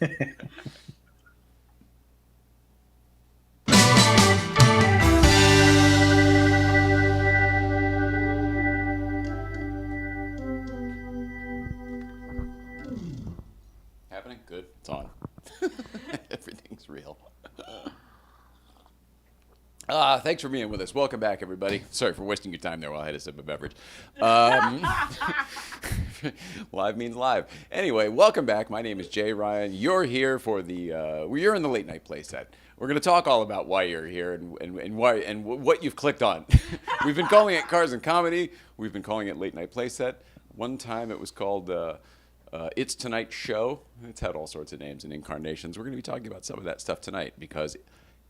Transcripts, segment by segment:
Happening? Good. It's on. Everything's real. Thanks for being with us. Welcome back, everybody. Sorry for wasting your time there while I had a sip of beverage. Live means live. Anyway, welcome back. My name is Jay Ryan. You're here for you're in the late night playset. We're going to talk all about why you're here and why and what you've clicked on. We've been calling it Cars and Comedy. We've been calling it Late Night Playset. One time it was called It's Tonight's Show. It's had all sorts of names and incarnations. We're going to be talking about some of that stuff tonight because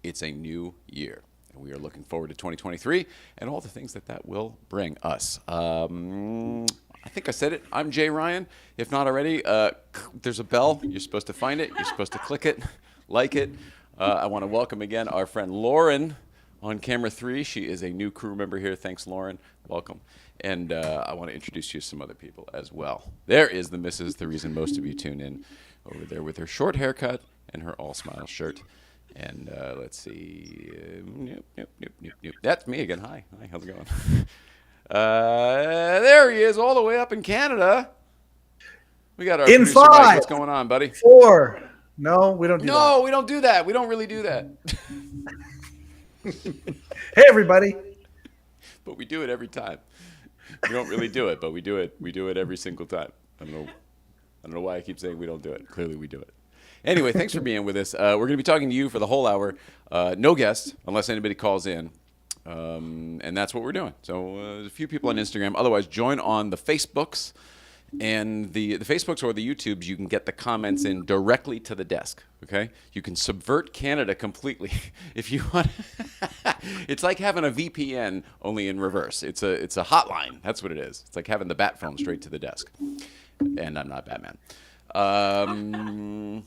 it's a new year. And we are looking forward to 2023 and all the things that will bring us. I think I said it. I'm Jay Ryan. If not already, there's a bell. You're supposed to find it. You're supposed to click it, like it. I want to welcome again our friend Lauren on camera 3. She is a new crew member here. Thanks, Lauren. Welcome. And I want to introduce you to some other people as well. There is the Mrs., the reason most of you tune in, over there with her short haircut and her all-smile shirt. And let's see. Nope. That's me again. Hi, how's it going? There he is, all the way up in Canada. We got our producer, Mike. What's going on, buddy? 4. No, we don't do that. No, we don't do that. We don't really do that. Hey, everybody. But we do it every time. We don't really do it, but we do it. We do it every single time. I don't know why I keep saying we don't do it. Clearly, we do it. Anyway, thanks for being with us. We're going to be talking to you for the whole hour. No guests, unless anybody calls in. And that's what we're doing. So there's a few people on Instagram. Otherwise, join on the Facebooks. And the Facebooks or the YouTubes, you can get the comments in directly to the desk, okay? You can subvert Canada completely if you want. It's like having a VPN, only in reverse. It's a hotline. That's what it is. It's like having the bat phone straight to the desk. And I'm not Batman. I'm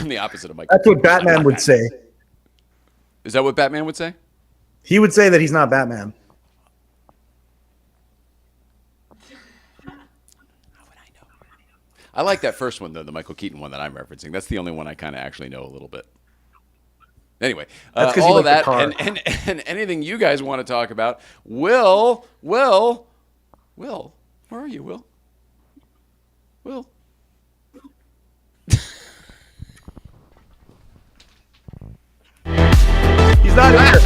the opposite of Mike. That's what Batman would say. Is that what Batman would say? He would say that he's not Batman. I like that first one, though, the Michael Keaton one that I'm referencing. That's the only one I kind of actually know a little bit. Anyway, all of that and anything you guys want to talk about, Will, where are you, Will? Will. He's not here.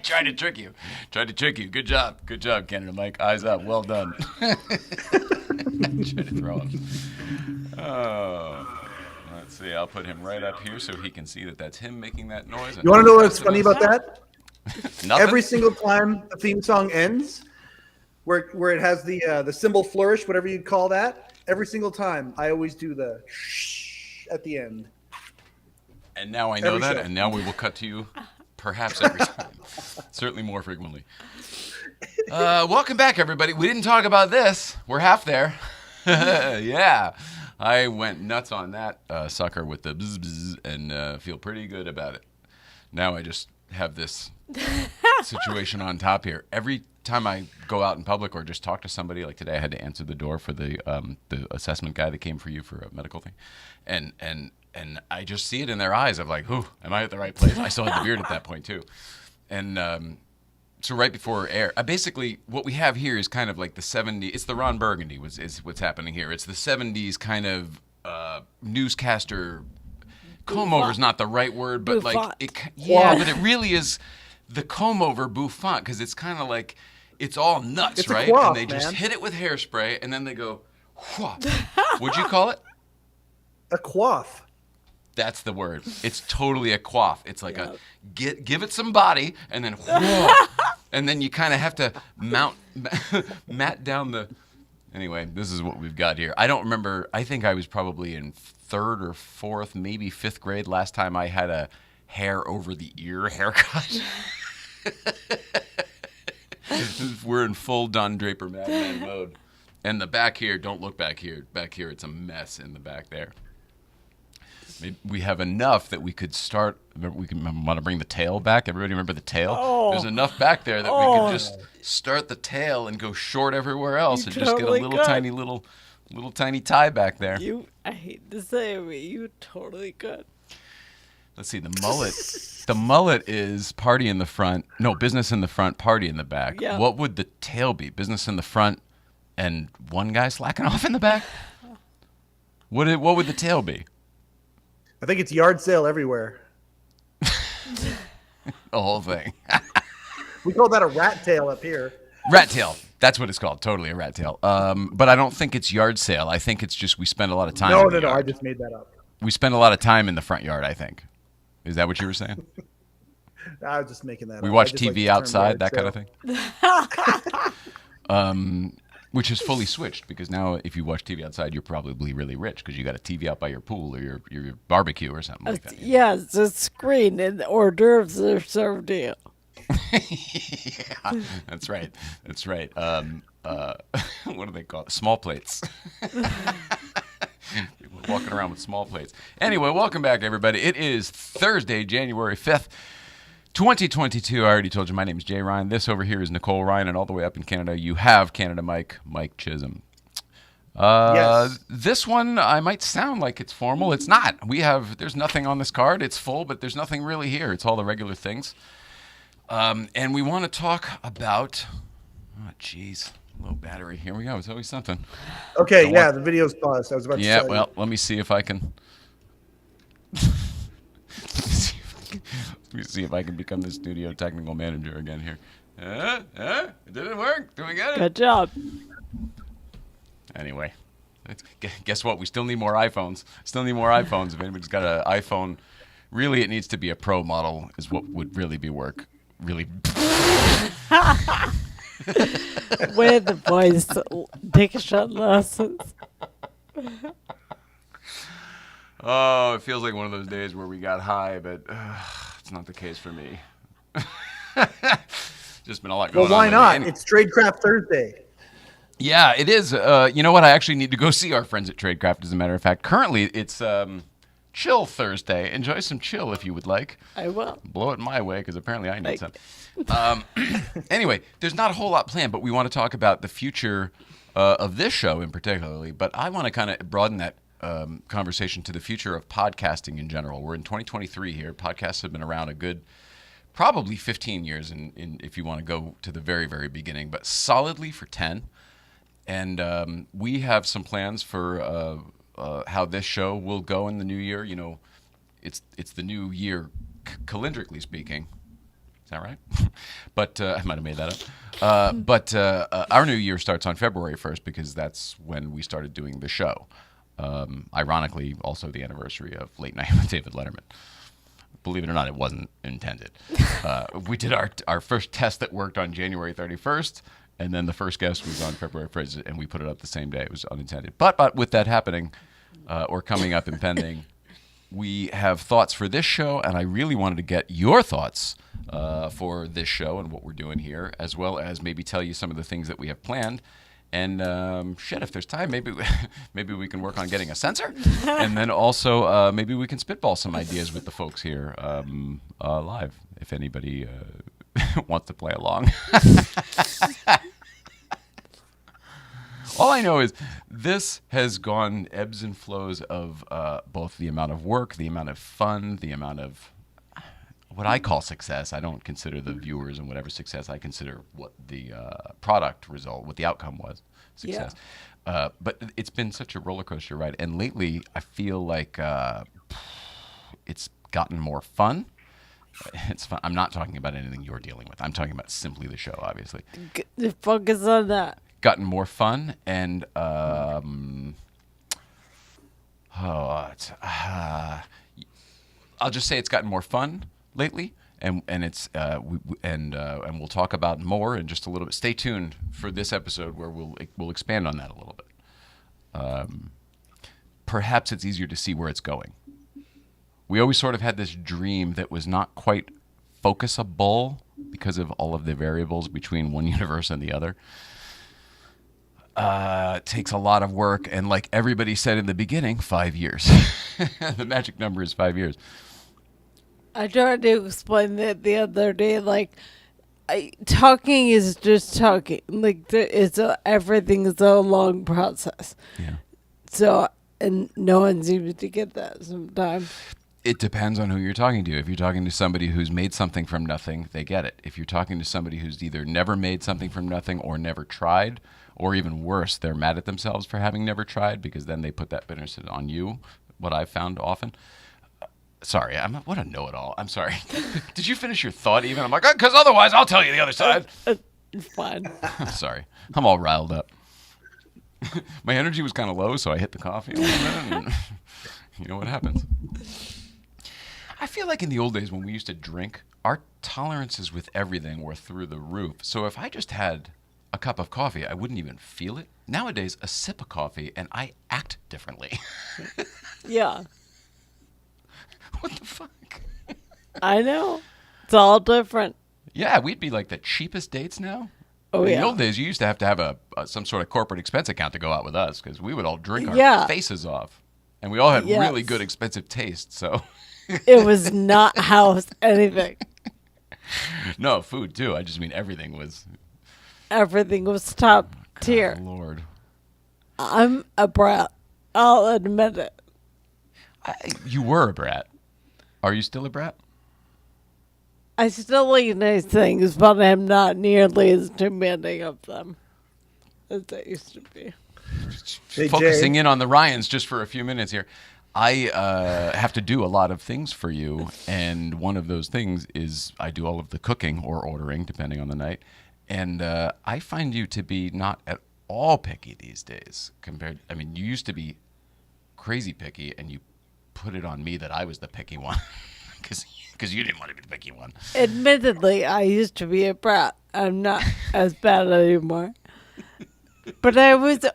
Tried to trick you. Good job, Canada Mike. Eyes up. Well done. Tried to throw him. Oh. Let's see. I'll put him right up here so he can see that that's him making that noise. You want to know what's funny about that? Nothing? Every single time the theme song ends, where it has the symbol flourish, whatever you'd call that, every single time I always do the shh at the end. And now I know Every that, show. and now we will cut to you perhaps every time. Certainly more frequently. Welcome back, everybody. We didn't talk about this. We're half there. Yeah. I went nuts on that sucker with the bzz, bzz, and feel pretty good about it. Now I just have this situation on top here. Every time I go out in public or just talk to somebody, like today I had to answer the door for the assessment guy that came for you for a medical thing. And I just see it in their eyes of like, am I at the right place? I still had the beard at that point too. And so right before air, basically what we have here is kind of like the 70s. It's the Ron Burgundy is what's happening here. It's the 70s kind of newscaster. Comb over is not the right word, but Bouffant. but it really is the comb over bouffant because it's kind of like it's all nuts, It's a right? coif, And they just man. hit it with hairspray and then they go, whoa. What'd you call it? A quaff. That's the word. It's totally a quaff. It's like give it some body, and then whoa, and then you kind of have to mat down the. Anyway, this is what we've got here. I don't remember. I think I was probably in 3rd or 4th, maybe 5th grade last time I had a hair over the ear haircut. We're in full Don Draper Madman mode, and the back here. Don't look back here. Back here, it's a mess in the back there. We have enough that we could start. We want to bring the tail back. Everybody remember the tail? Oh. There's enough back there that we could just start the tail and go short everywhere else, and just get a totally little could. tiny tie back there. I hate to say it, but you totally could. Let's see the mullet. The mullet is party in the front. No, business in the front, party in the back. Yeah. What would the tail be? Business in the front, and one guy slacking off in the back. What would the tail be? I think it's yard sale everywhere. The whole thing. We call that a rat tail up here. Rat tail. That's what it's called. Totally a rat tail. But I don't think it's yard sale. I think it's just we spend a lot of time. No, in the I yard. just made that up. We spend a lot of time in the front yard, I think. Is that what you were saying? I was just making that up. We watch I just like TV the term outside, that yard kind sale. of thing. Which is fully switched because now if you watch TV outside, you're probably really rich because you got a TV out by your pool or your barbecue or something like that. Yeah, it's a screen and the hors d'oeuvres are served to you. Yeah, that's right. That's right. What do they call it? Small plates. People walking around with small plates. Anyway, welcome back, everybody. It is Thursday, January 5th, 2022. I already told you my name is Jay Ryan. This over here is Nicole Ryan, and all the way up in Canada, you have Canada Mike Chisholm. Yes. This one, I might sound like it's formal. It's not. There's nothing on this card. It's full, but there's nothing really here. It's all the regular things. And we want to talk about, low battery. Here we go. It's always something. Okay, Don't yeah, want- the video's paused. I was about to Yeah, tell you. well, let me see if I can. Let me see if I can become the studio technical manager again here. Did it work? Do we get it? Good job. Anyway, guess what? We still need more iPhones. If anybody's got an iPhone, really it needs to be a Pro model is what would really be work. Really. With the boys diction lessons. Oh, it feels like one of those days where we got high, but it's not the case for me. Just been a lot going Well, on. why lately. not? And- It's Tradecraft Thursday. Yeah, it is. You know what? I actually need to go see our friends at Tradecraft, as a matter of fact. Currently, it's Chill Thursday. Enjoy some chill if you would like. I will. Blow it my way, because apparently I need Like- some. Anyway, there's not a whole lot planned, but we want to talk about the future of this show in particularly. But I want to kind of broaden that conversation to the future of podcasting in general. We're in 2023 here. Podcasts have been around a good probably 15 years, in if you want to go to the very, very beginning, but solidly for 10. And we have some plans for how this show will go in the new year. You know, it's the new year, calendrically speaking. Is that right? But I might have made that up. But our new year starts on February 1st because that's when we started doing the show. Ironically, also the anniversary of Late Night with David Letterman. Believe it or not, it wasn't intended. We did our first test that worked on January 31st, and then the first guest was on February 1st, and we put it up the same day. It was unintended. But with that happening, or coming up and pending, we have thoughts for this show, and I really wanted to get your thoughts for this show and what we're doing here, as well as maybe tell you some of the things that we have planned. And if there's time, maybe we can work on getting a censor, and then also maybe we can spitball some ideas with the folks here live if anybody wants to play along. All I know is this has gone ebbs and flows of both the amount of work, the amount of fun, the amount of what I call success. I don't consider the viewers and whatever success. I consider what the product result, what the outcome was, success. Yeah. But it's been such a roller coaster ride. And lately, I feel like it's gotten more fun. It's fun. I'm not talking about anything you're dealing with. I'm talking about simply the show, obviously. Focus on that. Gotten more fun and I'll just say it's gotten more fun lately, and it's and we'll talk about more in just a little bit. Stay tuned for this episode where we'll expand on that a little bit. Perhaps it's easier to see where it's going. We always sort of had this dream that was not quite focusable because of all of the variables between one universe and the other. It takes a lot of work, and like everybody said in the beginning, 5 years. The magic number is 5 years. I tried to explain that the other day. Like, talking is just talking. Like, everything is a long process. Yeah. So, and no one seems to get that sometimes. It depends on who you're talking to. If you're talking to somebody who's made something from nothing, they get it. If you're talking to somebody who's either never made something from nothing or never tried, or even worse, they're mad at themselves for having never tried because then they put that bitterness on you, what I've found often. Sorry, what a know-it-all. I'm sorry. Did you finish your thought even? I'm like, because otherwise I'll tell you the other side. It's fine. I'm sorry. I'm all riled up. My energy was kind of low, so I hit the coffee a little bit, and you know what happens. I feel like in the old days when we used to drink, our tolerances with everything were through the roof. So if I just had a cup of coffee, I wouldn't even feel it. Nowadays, a sip of coffee, and I act differently. Yeah. What the fuck? I know. It's all different. Yeah, we'd be like the cheapest dates now. Oh, in yeah. the old days, you used to have some sort of corporate expense account to go out with us because we would all drink our faces off. And we all had really good expensive taste, so... It was not house anything. No, food too. I just mean everything was... Everything was top tier. Oh, Lord. I'm a brat. I'll admit it. You were a brat. Are you still a brat? I still like nice things, but I'm not nearly as demanding of them as I used to be. Hey, Focusing Jay. in on the Ryans just for a few minutes here. I have to do a lot of things for you, and one of those things is I do all of the cooking or ordering, depending on the night. And I find you to be not at all picky these days. You used to be crazy picky, and you put it on me that I was the picky one because you didn't want to be the picky one. Admittedly, I used to be a brat. I'm not as bad anymore. But I was,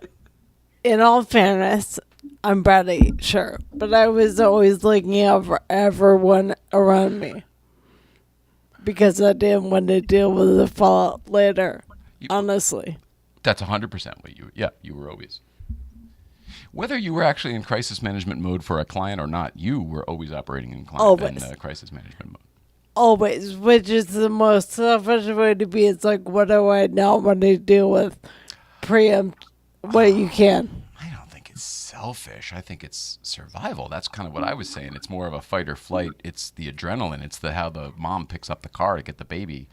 in all fairness, I'm bratty, sure. But I was always looking out for everyone around me. Because I didn't want to deal with the fallout later, honestly. That's 100% what you were always. Whether you were actually in crisis management mode for a client or not, you were always operating in crisis management mode. Always, which is the most selfish way to be. It's like, what do I not want to deal with? Preempt what you can. I don't think it's selfish. I think it's survival. That's kind of what I was saying. It's more of a fight or flight. It's the adrenaline. It's how the mom picks up the car to get the baby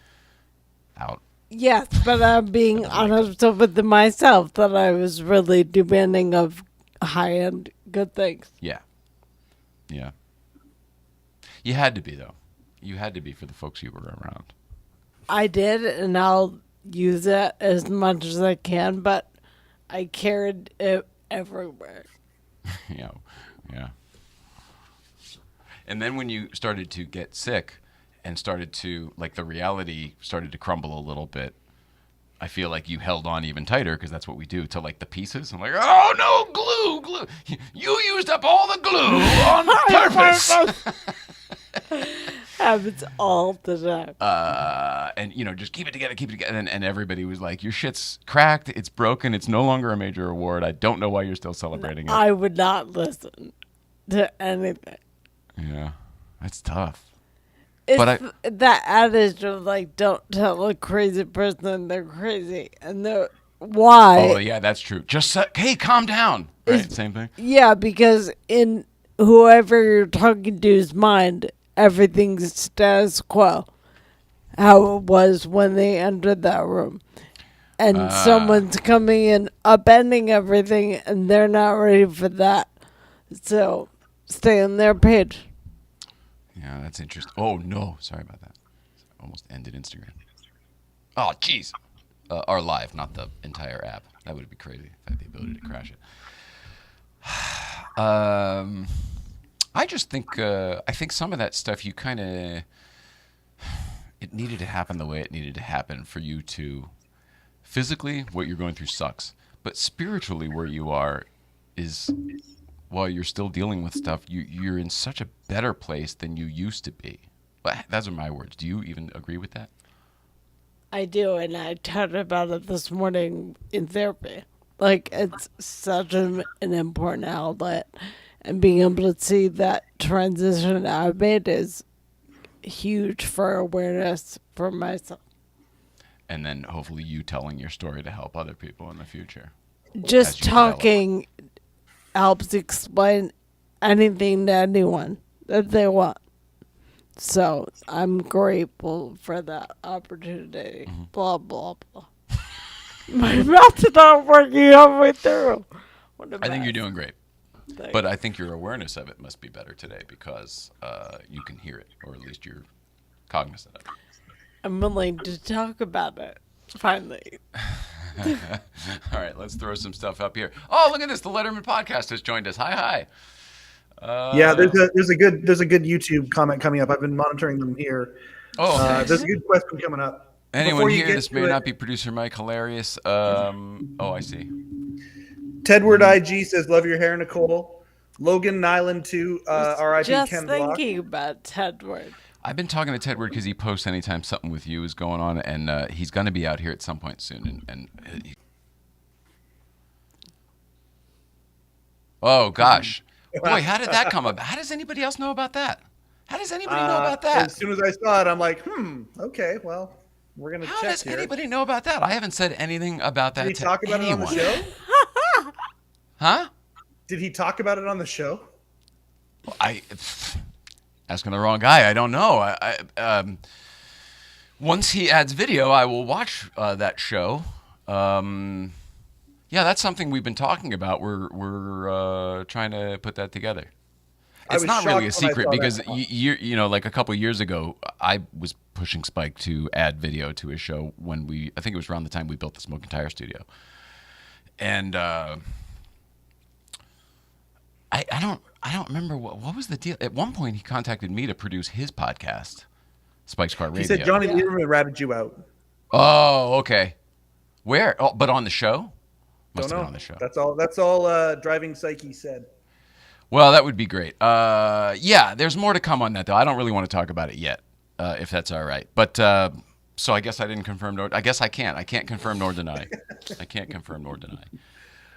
out. Yes, but I'm being honest with myself that I was really demanding of high-end good things. Yeah. Yeah. You had to be, though. You had to be for the folks you were around. I did, and I'll use it as much as I can, but I carried it everywhere. Yeah. And then when you started to get sick and started to, like, the reality started to crumble a little bit, I feel like you held on even tighter, because that's what we do to, like, the pieces. I'm like, oh, no, glue. You used up all the glue on purpose. Happens all the time. And, just keep it together. And everybody was like, your shit's cracked. It's broken. It's no longer a major award. I don't know why you're still celebrating it. I would not listen to anything. Yeah, that's tough. It's that adage of, like, don't tell a crazy person they're crazy. And why? Oh, yeah, that's true. Just hey, calm down. Right, same thing. Yeah, because in whoever you're talking to's mind, everything's status quo. How it was when they entered that room. And someone's coming in, upending everything, and they're not ready for that. So stay on their page. Yeah, that's interesting. Oh, no. Sorry about that. Almost ended Instagram. Oh, jeez. Our live, not the entire app. That would be crazy if I had the ability to crash it. I just think, I think some of that stuff you kind of, it needed to happen the way it needed to happen for you to, physically, what you're going through sucks. But spiritually, where you are is, while you're still dealing with stuff, you're in such a better place than you used to be. But those are my words. Do you even agree with that? I do, and I talked about it this morning in therapy. Like, it's such an important outlet, and being able to see that transition I made is huge for awareness for myself. And then hopefully you telling your story to help other people in the future. Just talking helps explain anything to anyone that they want. So I'm grateful for that opportunity. Mm-hmm. Blah, blah, blah. My mouth's not working halfway through. I think you're doing great. Thanks. But I think your awareness of it must be better today because you can hear it, or at least you're cognizant of it. I'm willing to talk about it, finally. All right, let's throw some stuff up here. Oh, look at this. The Letterman podcast has joined us. Hi. Yeah, there's a good YouTube comment coming up. I've been monitoring them here. Oh, okay. There's a good question coming up. Anyone here? This may not be producer Mike. Hilarious. I see. Tedward IG says, "Love your hair, Nicole." Logan Nyland 2. R.I.P. Just Ken Block. thinking about Tedward. I've been talking to Tedward because he posts anytime something with you is going on, and he's going to be out here at some point soon. Oh gosh, boy, how did that come about? How does anybody else know about that? How does anybody know about that? As soon as I saw it, I'm like, okay, well, we're gonna check here. How does anybody know about that? I haven't said anything about that. Did he talk about anyone. It on the show? Huh? Did he talk about it on the show? Asking the wrong guy. I don't know. Once he adds video, I will watch that show. Yeah, that's something we've been talking about. We're trying to put that together. It's not really a secret because you know, like a couple of years ago, I was pushing Spike to add video to his show when I think it was around the time we built the Smoking Tire Studio, and I don't remember what was the deal. At one point, he contacted me to produce his podcast, Spike's Car Radio. He said Johnny Lieberman ratted you out. Oh, okay. Where? Oh, but on the show? Must have been on the show. That's all. Driving Psyche said. Well, that would be great. Yeah, there's more to come on that, though. I don't really want to talk about it yet, if that's all right. But so I guess I didn't confirm. I guess I can't. I can't confirm nor deny. I can't confirm nor deny.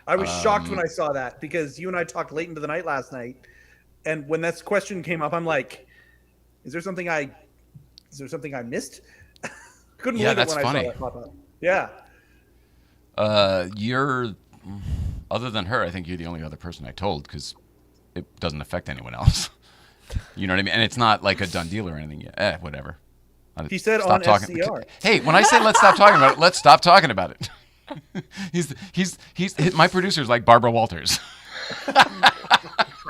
I was shocked when I saw that because you and I talked late into the night last night, and when this question came up, I'm like, "Is there something I missed?" Couldn't believe it when I saw that pop up. Yeah. You're, other than her, I think you're the only other person I told because it doesn't affect anyone else. You know what I mean? And it's not like a done deal or anything yet. Whatever. He said on SCR. Hey, when I say let's stop talking about it, let's stop talking about it. He's my producer's like Barbara Walters.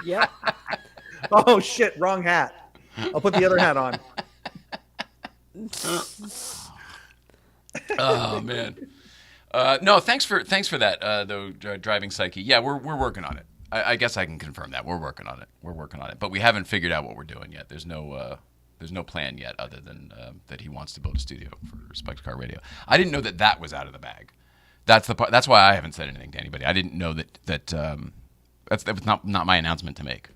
Yep. Oh shit! Wrong hat. I'll put the other hat on. Oh man. No, thanks for that. Though driving psyche. Yeah, we're working on it. I guess I can confirm that we're working on it. But we haven't figured out what we're doing yet. There's no plan yet, other than that he wants to build a studio for Spiked Car Radio. I didn't know that was out of the bag. That's the part. That's why I haven't said anything to anybody. I didn't know that that was not my announcement to make.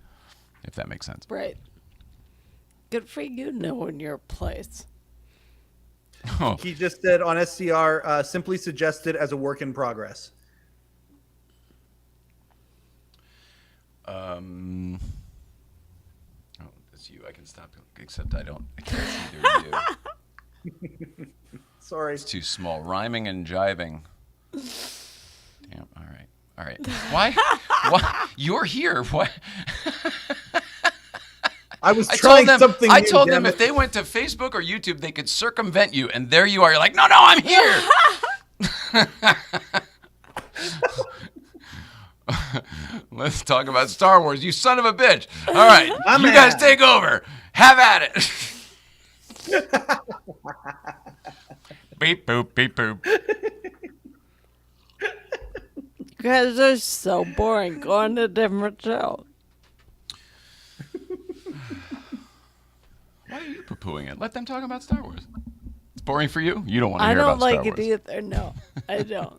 If that makes sense. Right. Good for you knowing your place. Oh. He just said on SCR, simply suggested as a work in progress. Oh, it's you. I can stop. Except I can't see you. Sorry. It's too small. Rhyming and jiving. Damn. All right. Why? You're here. What? I was trying something new. I told them if they went to Facebook or YouTube, they could circumvent you, and there you are. You're like, no, I'm here. Let's talk about Star Wars, you son of a bitch. All right, you guys take over. Have at it. Beep, boop, beep, boop. You guys are so boring. Go on to a different show. Why are you poo-pooing it? Let them talk about Star Wars. It's boring for you? You don't want to hear about Star Wars. I don't like it either. No, I don't.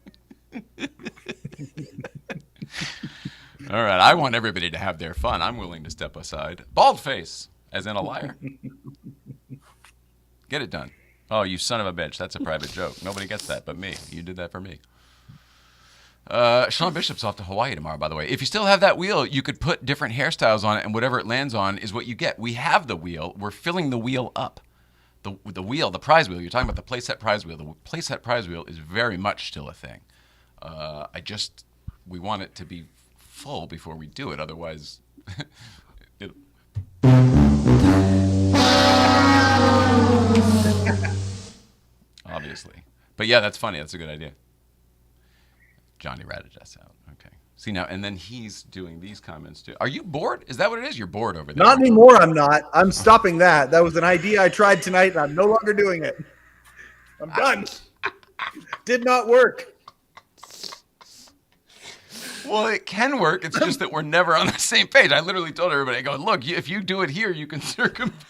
All right, I want everybody to have their fun. I'm willing to step aside. Bald face, as in a liar. Get it done. Oh, you son of a bitch. That's a private joke. Nobody gets that but me. You did that for me. Sean Bishop's off to Hawaii tomorrow, by the way. If you still have that wheel, you could put different hairstyles on it, and whatever it lands on is what you get. We have the wheel. We're filling the wheel up. The wheel, the prize wheel. You're talking about the playset prize wheel. The playset prize wheel is very much still a thing. We want it to be full before we do it. Otherwise, obviously. But yeah, that's funny. That's a good idea. Johnny ratted us out. Okay. See now, and then he's doing these comments too. Are you bored? Is that what it is? You're bored over there. Not anymore. I'm not. I'm stopping that. That was an idea I tried tonight, and I'm no longer doing it. I'm done. Did not work. Well, it can work. It's just that we're never on the same page. I literally told everybody, I go, look, if you do it here, you can circumvent.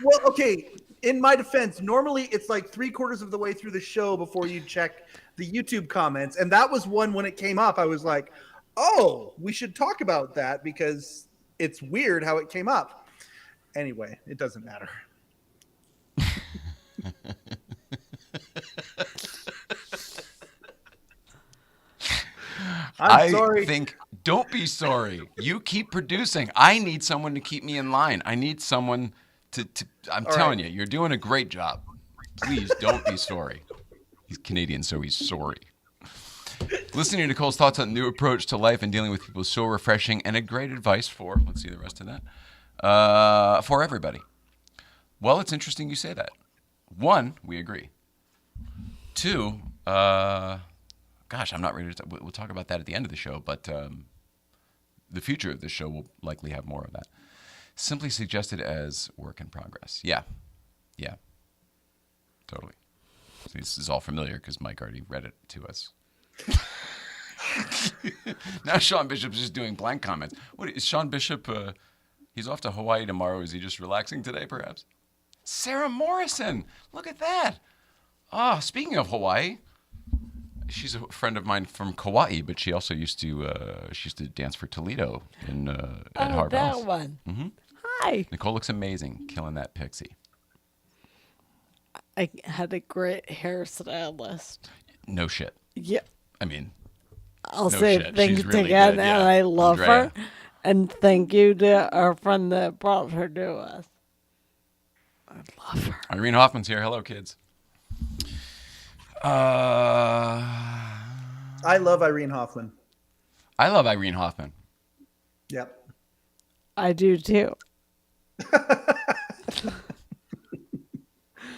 Well, okay. In my defense, normally it's like 3/4 of the way through the show before you check the YouTube comments. And that was one when it came up. I was like, oh, we should talk about that because it's weird how it came up. Anyway, it doesn't matter. I'm sorry. Don't be sorry. You keep producing. I need someone to keep me in line. I need someone I'm telling you, you're doing a great job. Please don't be sorry. He's Canadian, so he's sorry. Listening to Nicole's thoughts on the new approach to life and dealing with people is so refreshing and a great advice for, let's see the rest of that, for everybody. Well, it's interesting you say that. 1, we agree. 2, gosh, I'm not ready to we'll talk about that at the end of the show, but the future of the show will likely have more of that. Simply suggested as work in progress. Yeah. Totally. See, this is all familiar because Mike already read it to us. Now Sean Bishop's just doing blank comments. What is Sean Bishop? He's off to Hawaii tomorrow. Is he just relaxing today, perhaps? Sarah Morrison. Look at that. Oh, speaking of Hawaii, she's a friend of mine from Kauai, but she also used to dance for Toledo at Harvard. That one. Mm-hmm. Hi. Nicole looks amazing, killing that pixie. I had a great hairstylist. No shit. Yeah. I mean, I'll no say shit. thanks She's really again, good, and yeah. I love Andrea. her. And thank you to our friend that brought her to us. I love her. Irene Hoffman's here. Hello, kids. I love Irene Hoffman. I love Irene Hoffman. Yep. I do too.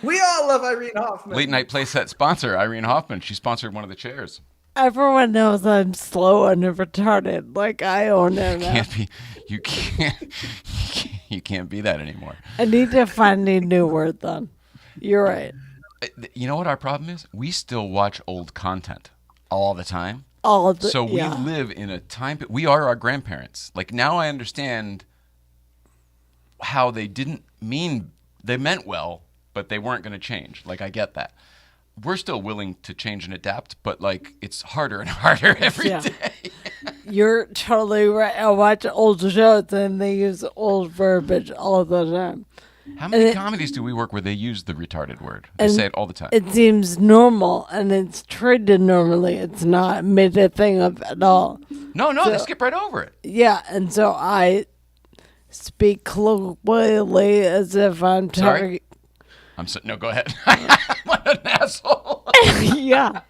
We all love Irene Hoffman. Late night playset sponsor, Irene Hoffman. She sponsored one of the chairs. Everyone knows I'm slow and retarded. Like I own it. You can't be that anymore. I need to find a new word then. You're right. You know what our problem is? We still watch old content all the time. So we live in a time. We are our grandparents. Like, now I understand how they meant well, but they weren't going to change. Like, I get that. We're still willing to change and adapt, but like, it's harder and harder every day. You're totally right. I watch old shows and they use old verbiage all the time. How many comedies do we work where they use the retarded word? They say it all the time. It seems normal, and it's treated normally. It's not made a thing of at all. No, they skip right over it. Yeah, and so I speak colloquially as if I'm talking. Sorry? No, go ahead. What an asshole. Yeah.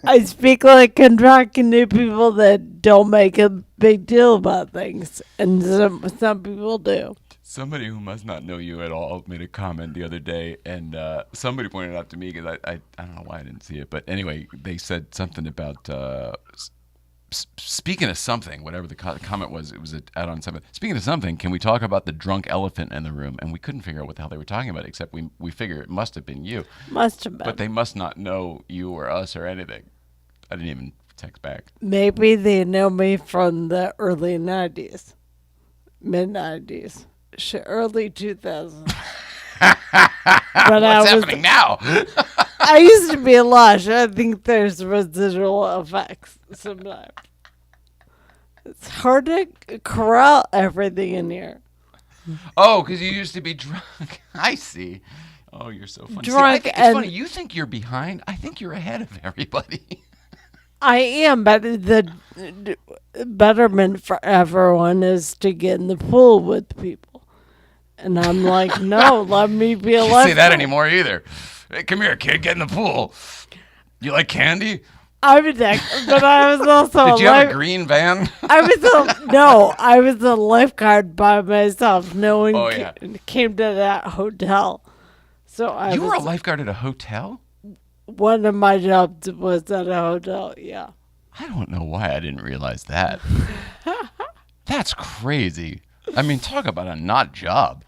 I speak like I'm talking to people that don't make a big deal about things, and some people do. Somebody who must not know you at all made a comment the other day, and somebody pointed out to me, because I don't know why I didn't see it, but anyway, they said something about speaking of something, whatever the comment was. It was out on something. Speaking of something, can we talk about the drunk elephant in the room? And we couldn't figure out what the hell they were talking about, except we figure it must have been you. Must have been. But they must not know you or us or anything. I didn't even text back. Maybe they know me from the early 90s, mid-90s. Early 2000s. What's happening now? I used to be lush. I think there's residual effects sometimes. It's hard to corral everything in here. Oh, because you used to be drunk. I see. Oh, you're so funny. Drunk. See, I think it's funny. You think you're behind. I think you're ahead of everybody. I am, but the betterment for everyone is to get in the pool with people. And I'm like, no, let me be alive. Can't say that anymore either. Hey, come here, kid, get in the pool. You like candy? I was also Did you have a green van? I was a lifeguard by myself. No one came to that hotel. So You were a lifeguard at a hotel? One of my jobs was at a hotel, yeah. I don't know why I didn't realize that. That's crazy. I mean, talk about a not job.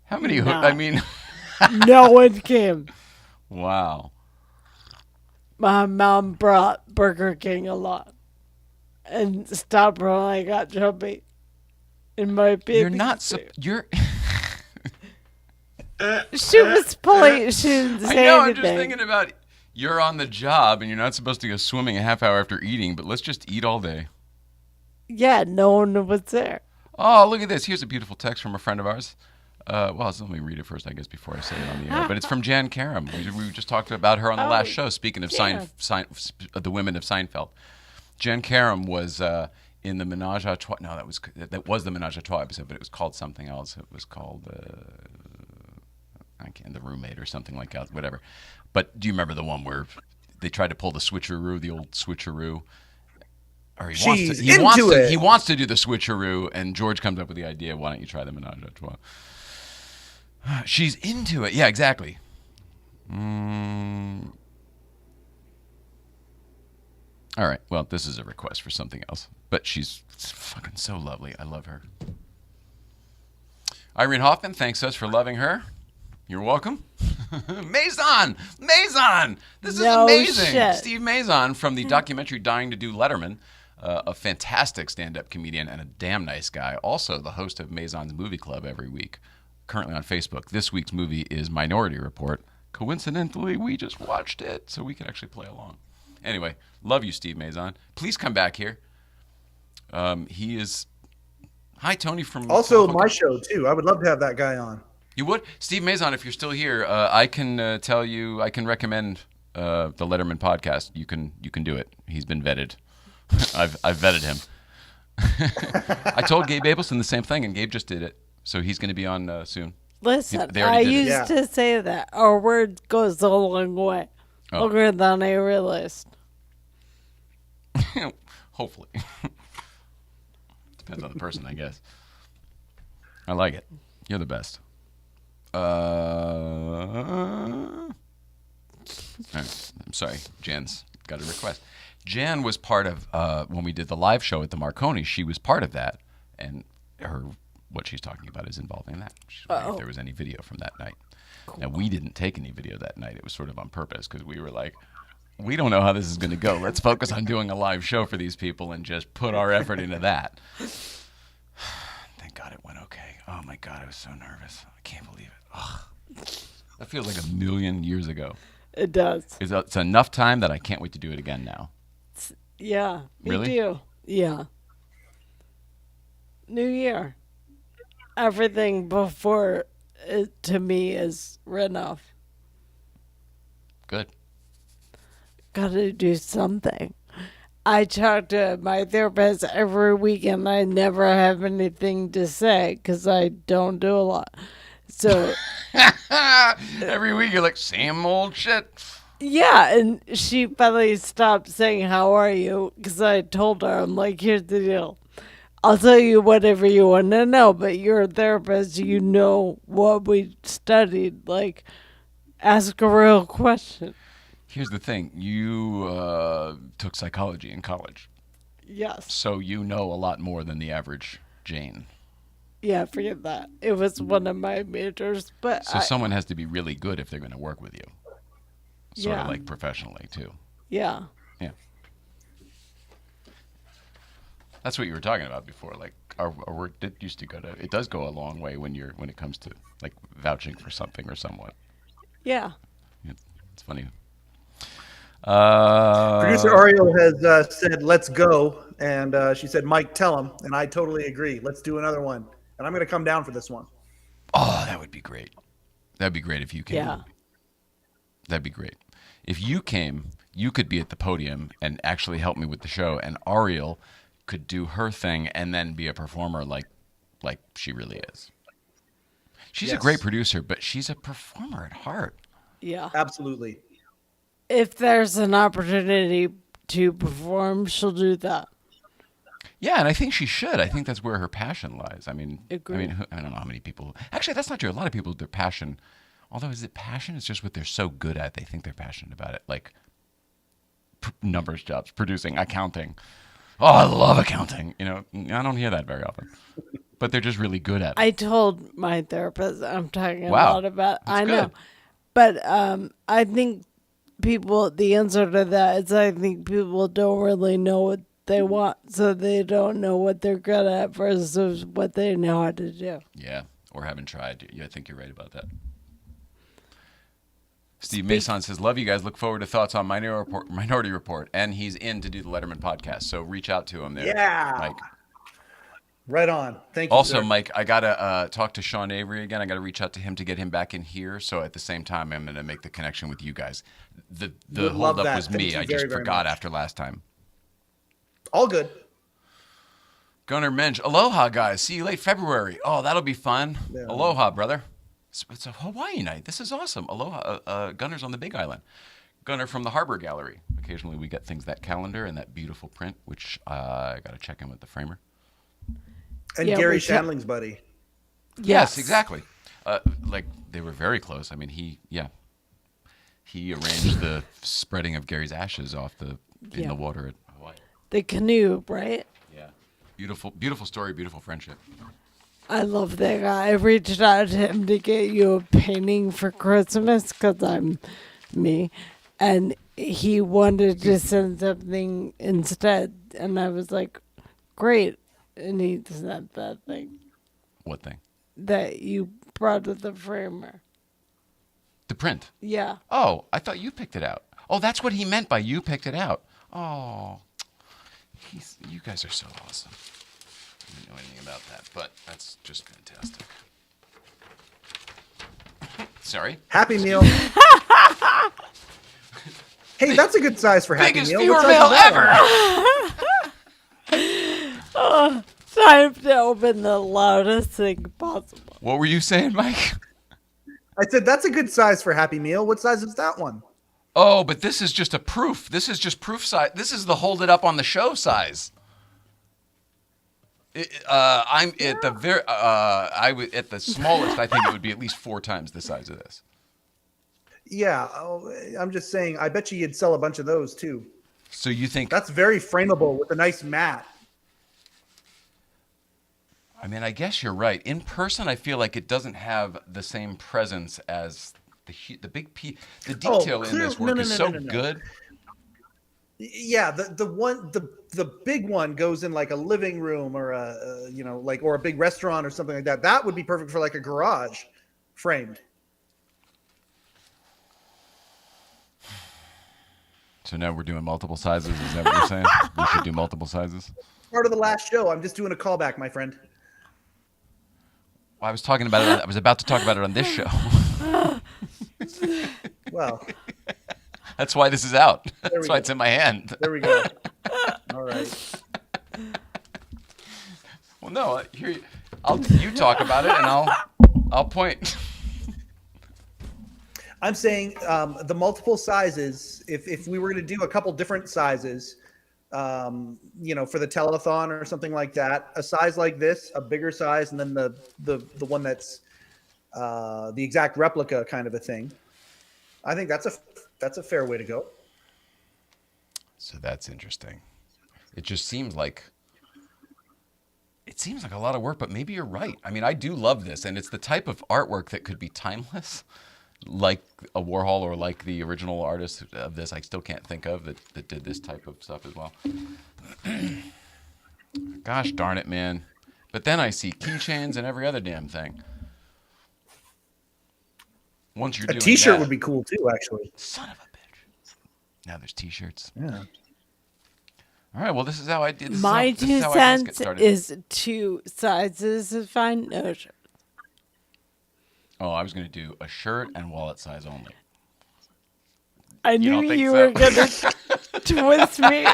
How many? No one came. Wow. My mom brought Burger King a lot and stopped when I got chubby. In my baby. You're not. You're. She was polite. She didn't say anything. I know. I'm just thinking about you're on the job and you're not supposed to go swimming a half hour after eating, but let's just eat all day. Yeah, no one was there. Oh, look at this. Here's a beautiful text from a friend of ours. Let me read it first, I guess, before I say it on the air. But it's from Jan Karam. We just talked about her on the last show, speaking of the women of Seinfeld. Jan Karam was in the Menage a Trois. No, that was the Menage a Trois episode, but it was called something else. It was called The Roommate or something like that, whatever. But do you remember the one where they tried to pull the old switcheroo? Or he wants to do the switcheroo, and George comes up with the idea, why don't you try the Menage a Trois? She's into it. Yeah, exactly. All right. Well, this is a request for something else. But she's fucking so lovely. I love her. Irene Hoffman thanks us for loving her. You're welcome. Maison! This is amazing. Shit. Steve Maison from the documentary Dying to Do Letterman. A fantastic stand-up comedian and a damn nice guy. Also the host of Maison's Movie Club every week. Currently on Facebook. This week's movie is Minority Report. Coincidentally, we just watched it, so we can actually play along. Anyway, love you, Steve Maison. Please come back here. He is... Hi, Tony from... Also, my show, too. I would love to have that guy on. You would? Steve Maison, if you're still here, I can tell you, I can recommend the Letterman podcast. You can do it. He's been vetted. I've vetted him. I told Gabe Abelson the same thing, and Gabe just did it. So he's going to be on soon. Listen, I used to say that. Our word goes a long way. Longer than I realized. Hopefully. Depends on the person, I guess. I like it. You're the best. I'm sorry. Jan's got a request. Jan was part of, when we did the live show at the Marconi, she was part of that. And her what she's talking about is involving that. She's wondering if there was any video from that night. Cool. Now, we didn't take any video that night. It was sort of on purpose because we were like, we don't know how this is going to go. Let's focus on doing a live show for these people and just put our effort into that. Thank God it went okay. Oh, my God, I was so nervous. I can't believe it. Ugh. That feels like a million years ago. It does. It's enough time that I can't wait to do it again now. Yeah, me Really? too. Yeah. New Year. Everything before it, to me, is written off. Good. Gotta do something. I talk to my therapist every week and I never have anything to say because I don't do a lot. So every week you're like, same old shit. yeah, and she finally stopped saying, "How are you?" Because I told her, I'm like, here's the deal. I'll tell you whatever you want to know, but you're a therapist. You know what we studied. Like, ask a real question. Here's the thing. You took psychology in college. Yes. So you know a lot more than the average Jane. Yeah, forget that. It was one of my majors, but So someone has to be really good if they're going to work with you. Sort of Yeah. like professionally, too. yeah. Yeah. That's what you were talking about before. Like our work did used to it does go a long way when it comes to like vouching for something or someone. Yeah. It's funny. Producer Ariel has said, let's go. And she said, Mike, tell him. And I totally agree. Let's do another one. And I'm going to come down for this one. Oh, that would be great. That'd be great if you came. Yeah. That'd be great. If you came, you could be at the podium and actually help me with the show. And Ariel could do her thing and then be a performer like she really is. She's a great producer, but she's a performer at heart. Yeah. Absolutely. If there's an opportunity to perform, she'll do that. Yeah, and I think she should. I think that's where her passion lies. I mean, Agreed. I don't know how many people. Actually, that's not true. A lot of people, their passion. Although, is it passion? It's just what they're so good at. They think they're passionate about it, like numbers jobs, producing, accounting. Oh, I love accounting. You know, I don't hear that very often. But they're just really good at it. I told my therapist I'm talking a Wow. lot about. That's I good. know, but I think people. The answer to that is I think people don't really know what they want, so they don't know what they're good at versus what they know how to do. Yeah, or haven't tried. Yeah, I think you're right about that. Steve Mason says, love you guys. Look forward to thoughts on Minority Report. And he's in to do the Letterman podcast. So reach out to him there. Yeah. Mike. Right on. Thank you. Also, sir. Mike, I got to talk to Sean Avery again. I got to reach out to him to get him back in here. So at the same time, I'm going to make the connection with you guys. The Would love holdup that. was Thank me. you I very, just very forgot much. after last time. All good. Gunnar Mensch. Aloha, guys. See you late February. Oh, that'll be fun. Yeah. Aloha, brother. It's a Hawaii night. This is awesome. Aloha. Gunner's on the Big Island. Gunner from the Harbor Gallery. Occasionally we get things, that calendar and that beautiful print, which I got to check in with the framer. And Yeah, Gary we Shandling's buddy. Yes, exactly. Like they were very close. I mean, he arranged the spreading of Gary's ashes off in Yeah. the water at Hawaii. The canoe, right? Yeah. Beautiful, beautiful story, beautiful friendship. I love that guy. I reached out to him to get you a painting for Christmas because I'm me. And he wanted to send something instead. And I was like, great. And he sent that thing What thing? that you brought to the framer. The print. Yeah. Oh, I thought you picked it out. Oh, that's what he meant by you picked it out. Oh, you guys are so awesome. I didn't know anything about that, but that's just fantastic. Sorry. Happy Meal. Hey, that's a good size for Happy Biggest Meal. viewer What size mail is that ever. Time to open the loudest thing possible. What were you saying, Mike? I said, that's a good size for Happy Meal. What size is that one? Oh, but this is just a proof. This is just proof size. This is the hold it up on the show size. I'm at the at the smallest. I think it would be at least 4 times the size of this. Yeah, I'm just saying, I bet you'd sell a bunch of those too. So you think? That's very frameable with a nice mat. I mean, I guess you're right. In person, I feel like it doesn't have the same presence as the big piece. The detail in this work is so good. Yeah, the big one goes in like a living room or a or a big restaurant or something like that. That would be perfect for like a garage framed. So now we're doing multiple sizes. Is that what you're saying? We should do multiple sizes. Part of the last show. I'm just doing a callback, my friend. Well, I was talking about it. I was about to talk about it on this show. Well, that's why this is out. That's why it's in my hand. There we go. All right. Well, no. Here, you talk about it, and I'll point. I'm saying the multiple sizes. If we were going to do a couple different sizes, for the telethon or something like that, a size like this, a bigger size, and then the one that's the exact replica kind of a thing. I think that's a fair way to go. So that's interesting. It just seems like a lot of work, but maybe you're right. I mean, I do love this, and it's the type of artwork that could be timeless, like a Warhol or like the original artist of this. I still can't think of that did this type of stuff as well. Gosh darn it, man! But then I see keychains and every other damn thing. Once you're doing a T-shirt that, would be cool too, actually. Son of a bitch! Now there's T-shirts. Yeah. All right. Well, this is how I did. My 2 cents is 2 sizes is fine. No shirt. Oh, I was going to do a shirt and wallet size only. I knew you were going to twist me.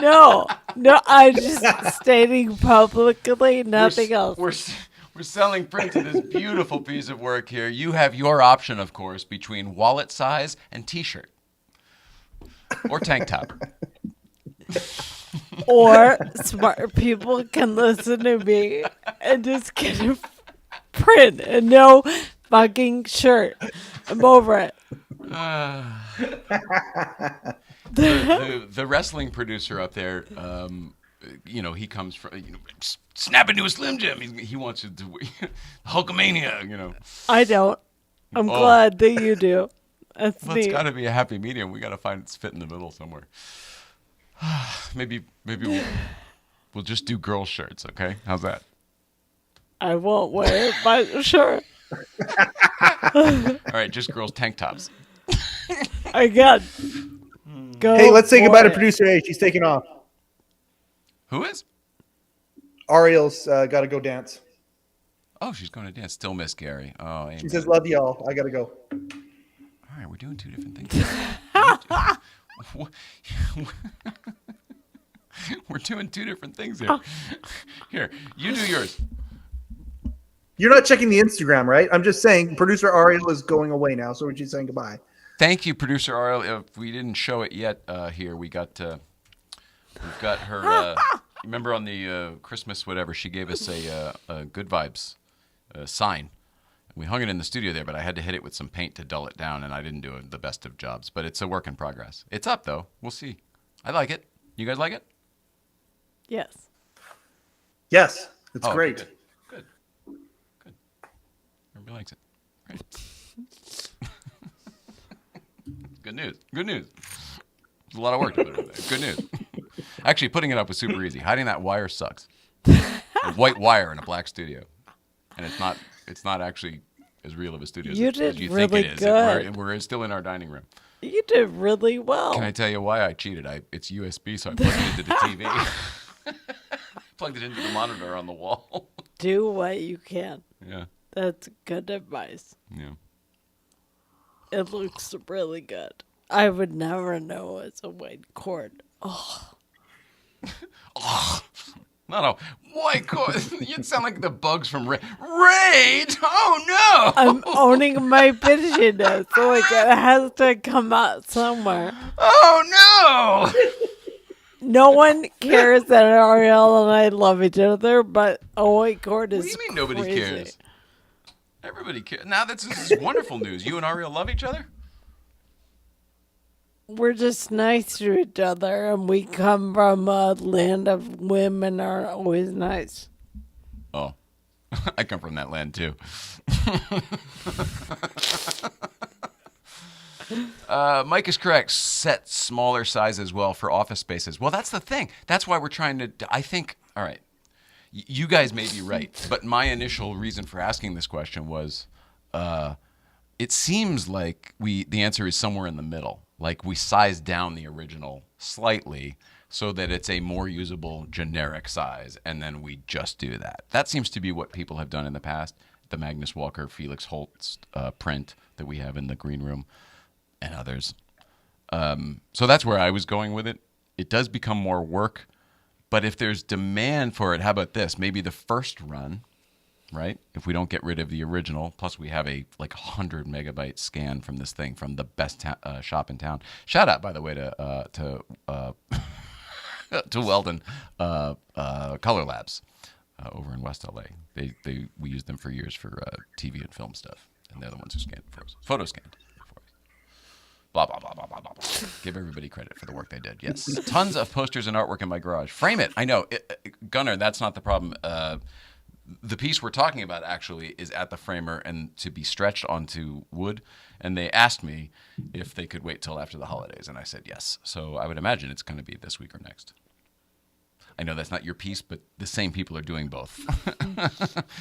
No, I'm just stating publicly, nothing else. We're selling print to this beautiful piece of work here. You have your option, of course, between wallet size and T-shirt. Or tank top. Or smart people can listen to me and just get a print and no fucking shirt. I'm over it. The wrestling producer up there, he comes from, snap into a Slim Jim. He wants you to Hulkamania, I don't. I'm glad that you do. That's well, it's got to be a happy medium. We got to find it's fit in the middle somewhere. Maybe we'll just do girl shirts, okay? How's that? I won't wear it, but sure. All right, just girls tank tops. Again. Hey, let's say goodbye to producer A. She's taking off. Who is? Ariel's got to go dance. Oh, she's going to dance. Still miss Gary. Oh, amen. She says, "Love y'all. I got to go." All right, we're doing 2 different things. We're doing 2 different things here. Here, you do yours. You're not checking the Instagram, right? I'm just saying producer Ariel is going away now, so we're just saying goodbye. Thank you, producer Ariel. If we didn't show it yet here, we've got her. Remember on the Christmas whatever, she gave us a good vibes sign. We hung it in the studio there, but I had to hit it with some paint to dull it down, and I didn't do the best of jobs. But it's a work in progress. It's up, though. We'll see. I like it. You guys like it? Yes. Yes. It's great. Good. Everybody likes it. Great. Good news. There's a lot of work to put in there. Good news. Actually, putting it up was super easy. Hiding that wire sucks. A white wire in a black studio. And it's not actually as real of a studio as you really think it is. good. We're still in our dining room. You did really well. Can I tell you why I cheated? It's USB, so I plugged it into the TV. Plugged it into the monitor on the wall. Do what you can. Yeah. That's good advice. Yeah. It looks really good. I would never know it's a white cord. Oh. Not a white cord. You sound like the bugs from Raid. Oh no! I'm owning my bitchiness, so like it has to come out somewhere. Oh no! No one cares that Ariel and I love each other, but a white cord is. What do you mean nobody crazy. cares? Everybody cares. Now this is wonderful news. You and Ariel love each other? We're just nice to each other, and we come from a land of women are always nice. Oh, I come from that land too. Mike is correct. Set smaller size as well for office spaces. Well, that's the thing. That's why we're trying to. I think. All right, you guys may be right, but my initial reason for asking this question was, it seems like the answer is somewhere in the middle. Like we sized down the original slightly so that it's a more usable generic size, and then we just do that. That seems to be what people have done in the past. The Magnus Walker, Felix Holtz print that we have in the green room, and others. So that's where I was going with it. It does become more work, but if there's demand for it, how about this? Maybe the first run, right? If we don't get rid of the original, plus we have a 100 megabyte scan from this thing from the best shop in town. Shout out, by the way, to Weldon Color Labs over in West LA. We used them for years for TV and film stuff, and they're the ones who scanned it for us. Photo scanned for us. Blah blah blah blah blah blah blah. Give everybody credit for the work they did. Yes, tons of posters and artwork in my garage. Frame it. I know, Gunnar. That's not the problem. The piece we're talking about actually is at the framer and to be stretched onto wood. And they asked me if they could wait till after the holidays, and I said yes. So I would imagine it's going to be this week or next. I know that's not your piece, but the same people are doing both.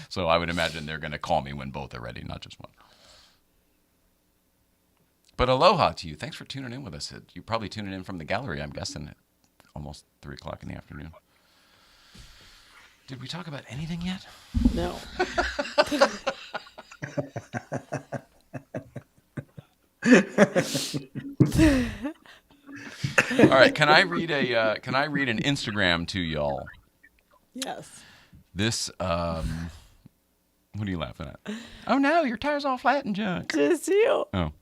So I would imagine they're going to call me when both are ready, not just one. But aloha to you. Thanks for tuning in with us. You're probably tuning in from the gallery, I'm guessing, at almost 3 o'clock in the afternoon. Did we talk about anything yet? No. All right. Can I read an Instagram to y'all? Yes. This what are you laughing at? Oh no, your tire's all flat and junk. Just you. Oh.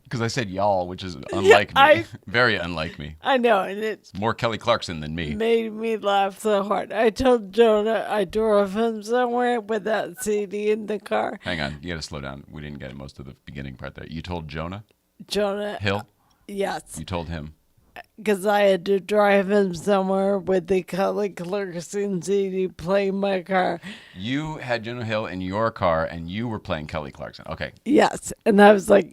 Because I said y'all, which is unlike me. Very unlike me. I know, and it's More Kelly Clarkson than me. made me laugh so hard. I told Jonah I drove him somewhere with that CD in the car. Hang on, you got to slow down. We didn't get most of the beginning part there. You told Jonah Jonah Hill? Yes, You told him. because I had to drive him somewhere with the Kelly Clarkson CD playing my car. You had Jonah Hill in your car, and you were playing Kelly Clarkson. Okay. Yes, and I was like,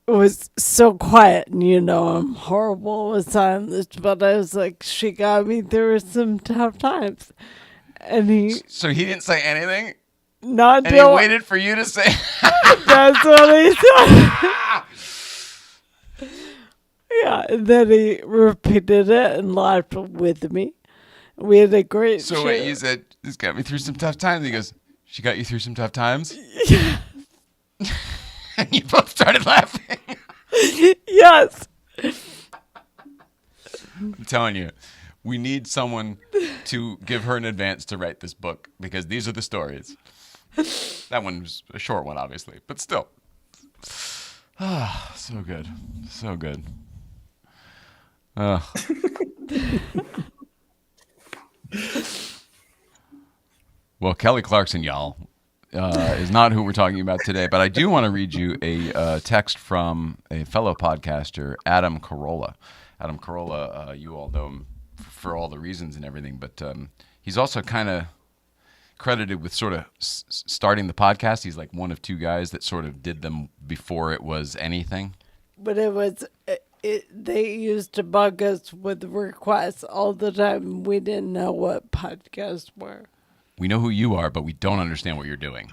it was so quiet, and I'm horrible with silence, but I was like, she got me through some tough times. And So he didn't say anything? not And he waited for you to say... That's what he said. Yeah, and then he repeated it and laughed with me. We had a great So show. wait, you said, this got me through some tough times. He goes, she got you through some tough times? And you both started laughing. Yes. I'm telling you, we need someone to give her an advance to write this book, because these are the stories. That one was a short one, obviously, but still. Ah, so good. So good. Well, Kelly Clarkson, y'all, is not who we're talking about today, but I do want to read you a text from a fellow podcaster, Adam Carolla. Adam Carolla, you all know him for all the reasons and everything, but he's also kind of credited with sort of starting the podcast. He's like one of two guys that sort of did them before it was anything. But it was, they used to bug us with requests all the time. We didn't know what podcasts were. We know who you are, but we don't understand what you're doing.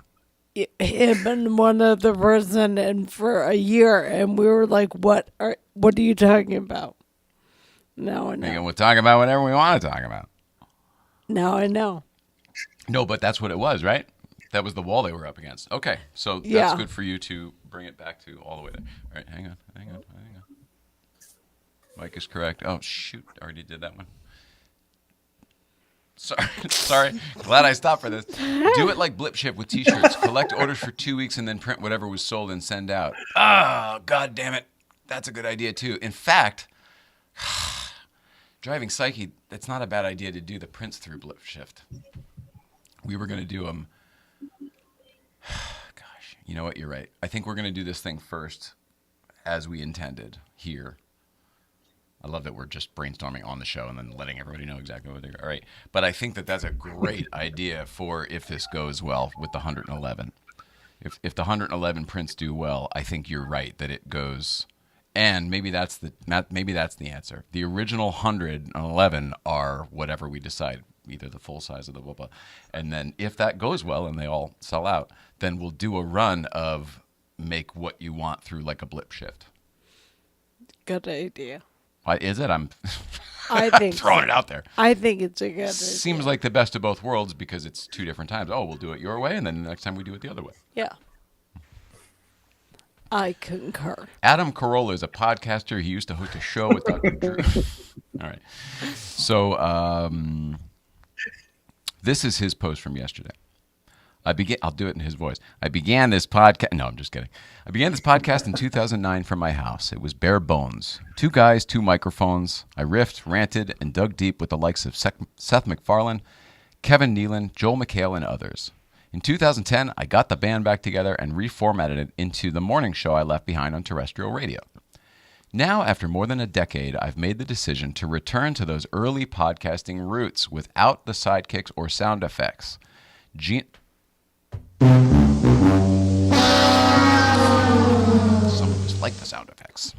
Him and one other person, and for a year, and we were like, what are you talking about? Now I know. And we'll talk about whatever we want to talk about. Now I know. No, but that's what it was, right? That was the wall they were up against. Okay, so that's Yeah. good for you to bring it back to all the way there. All right, hang on. Mike is correct. Oh, shoot, already did that one. Sorry. Glad I stopped for this. Do it like Blip Ship with T-shirts. Collect orders for 2 weeks and then print whatever was sold and send out. Oh, God damn it. That's a good idea, too. In fact, driving Psyche, that's not a bad idea to do the prints through Blip Shift. We were going to do them. Gosh, you know what? You're right. I think we're going to do this thing first as we intended here. I love that we're just brainstorming on the show and then letting everybody know exactly what they're. All right, but I think that that's a great idea for if this goes well with the 111. If the 111 prints do well, I think you're right that it goes. And maybe that's the answer. The original 111 are whatever we decide, either the full size or the blah blah. And then if that goes well and they all sell out, then we'll do a run of make what you want through like a blip shift. Good idea. Is it? I think throwing it out there. I think it's a good idea. Seems like the best of both worlds because it's two different times. Oh, we'll do it your way, and then the next time we do it the other way. Yeah. I concur. Adam Carolla is a podcaster. He used to host a show with Dr. Drew. All right. So this is his post from yesterday. I'll do it in his voice. I began this podcast. No, I'm just kidding. I began this podcast in 2009 from my house. It was bare bones. 2 guys, 2 microphones. I riffed, ranted, and dug deep with the likes of Seth MacFarlane, Kevin Nealon, Joel McHale, and others. In 2010, I got the band back together and reformatted it into the morning show I left behind on terrestrial radio. Now, after more than a decade, I've made the decision to return to those early podcasting roots without the sidekicks or sound effects. Some of us like the sound effects.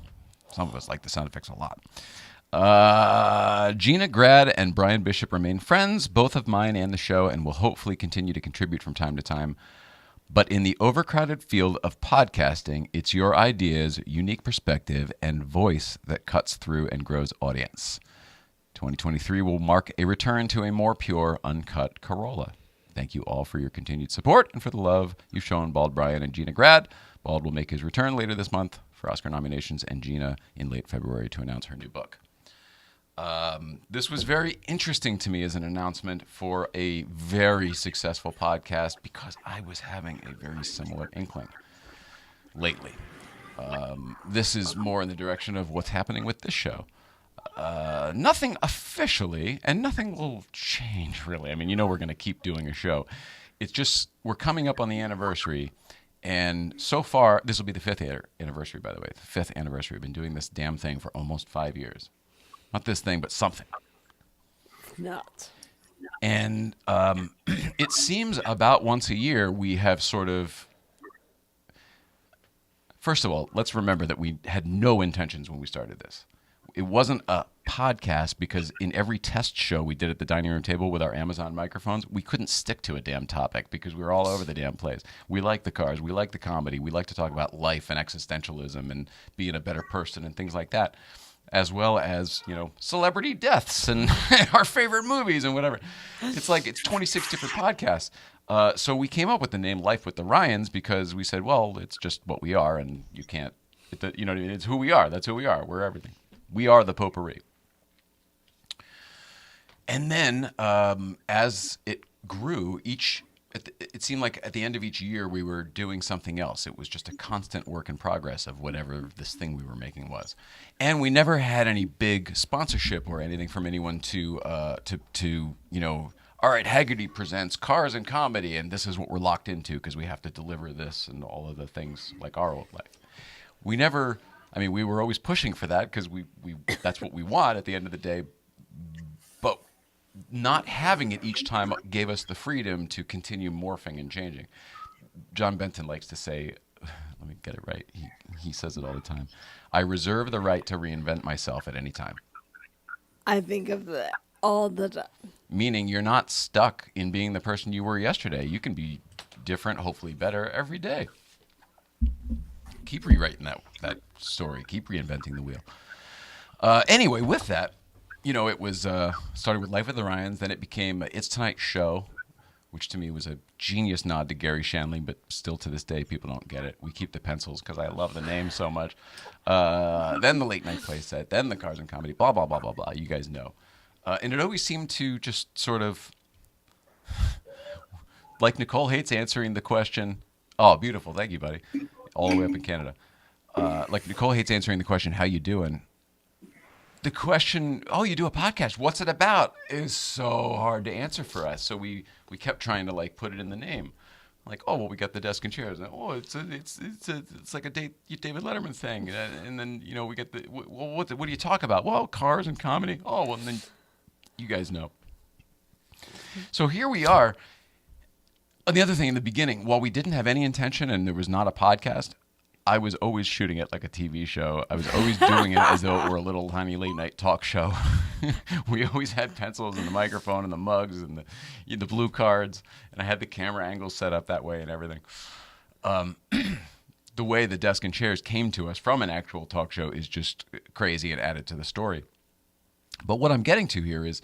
Some of us like the sound effects a lot. Gina Grad and Brian Bishop remain friends, both of mine and the show, and will hopefully continue to contribute from time to time. But in the overcrowded field of podcasting, it's your ideas, unique perspective, and voice that cuts through and grows audience. 2023 will mark a return to a more pure, uncut Carolla. Thank you all for your continued support and for the love you've shown Bald Brian and Gina Grad. Bald will make his return later this month for Oscar nominations, and Gina in late February to announce her new book. This was very interesting to me as an announcement for a very successful podcast because I was having a very similar inkling lately. This is more in the direction of what's happening with this show. Nothing officially, and nothing will change really. I mean, we're going to keep doing a show. It's just we're coming up on the anniversary, and so far, this will be the 5th anniversary, by the way. The 5th anniversary. We've been doing this damn thing for almost 5 years. Not this thing, but something. Nuts. And it seems about once a year we have sort of... First of all, let's remember that we had no intentions when we started this. It wasn't a podcast because in every test show we did at the dining room table with our Amazon microphones, we couldn't stick to a damn topic because we were all over the damn place. We like the cars. We like the comedy. We like to talk about life and existentialism and being a better person and things like that, as well as, celebrity deaths and our favorite movies and whatever. It's 26 different podcasts. So we came up with the name Life with the Ryans because we said, well, it's just what we are and you can't, you know what I mean? It's who we are. That's who we are. We're everything. We are the potpourri. And then as it grew, it seemed like at the end of each year we were doing something else. It was just a constant work in progress of whatever this thing we were making was. And we never had any big sponsorship or anything from anyone to all right, Haggerty presents Cars and Comedy, and this is what we're locked into because we have to deliver this and all of the things like our old life. We were always pushing for that because we that's what we want at the end of the day. But not having it each time gave us the freedom to continue morphing and changing. John Benton likes to say, let me get it right. He says it all the time. I reserve the right to reinvent myself at any time. I think of that all the time. Meaning you're not stuck in being the person you were yesterday. You can be different, hopefully better every day. Keep rewriting that story. Keep reinventing the wheel. Anyway, with that, it was started with Life of the Ryans. Then it became It's Tonight's Show, which to me was a genius nod to Gary Shanley, but still to this day, people don't get it. We keep the pencils because I love the name so much. Then the Late Night Playset. Then the Cars and Comedy. Blah, blah, blah, blah, blah. You guys know. And it always seemed to just sort of... like Nicole hates answering the question... Oh, beautiful. Thank you, buddy. All the way up in Canada. Like Nicole hates answering the question, how you doing? The question, oh, you do a podcast. What's it about? Is so hard to answer for us. So we kept trying to put it in the name. Like, oh, well, we got the desk and chairs. And, oh, it's like a David Letterman thing. And then, we get what do you talk about? Well, cars and comedy. Oh, well, and then you guys know. So here we are. And the other thing in the beginning, while we didn't have any intention and there was not a podcast, I was always shooting it like a TV show. I was always doing it as though it were a little tiny late night talk show. We always had pencils and the microphone and the mugs and the blue cards, and I had the camera angles set up that way and everything. The way the desk and chairs came to us from an actual talk show is just crazy and added to the story. But what I'm getting to here is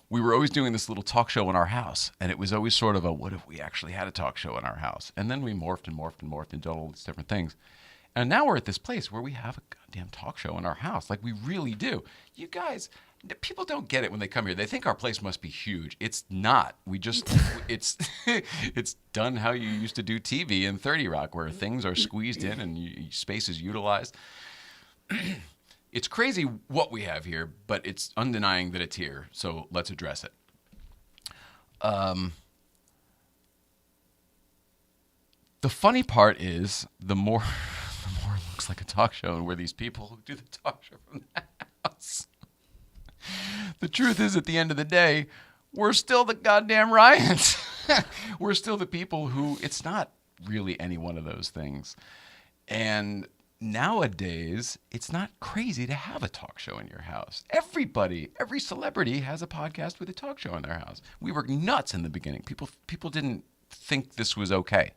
we were always doing this little talk show in our house, and it was always sort of a, what if we actually had a talk show in our house? And then we morphed and did all these different things. And now we're at this place where we have a goddamn talk show in our house. Like, we really do. You guys, people don't get it when they come here. They think our place must be huge. It's not. It's done how you used to do TV in 30 Rock, where things are squeezed in and space is utilized. It's crazy what we have here, but it's undenying that it's here. So let's address it. The funny part is, the more it looks like a talk show, and we're these people who do the talk show from the house. The truth is, at the end of the day, we're still the goddamn Ryans. We're still the people who, it's not really any one of those things. And nowadays, it's not crazy to have a talk show in your house. Every celebrity has a podcast with a talk show in their house. We were nuts in the beginning. People didn't think this was okay.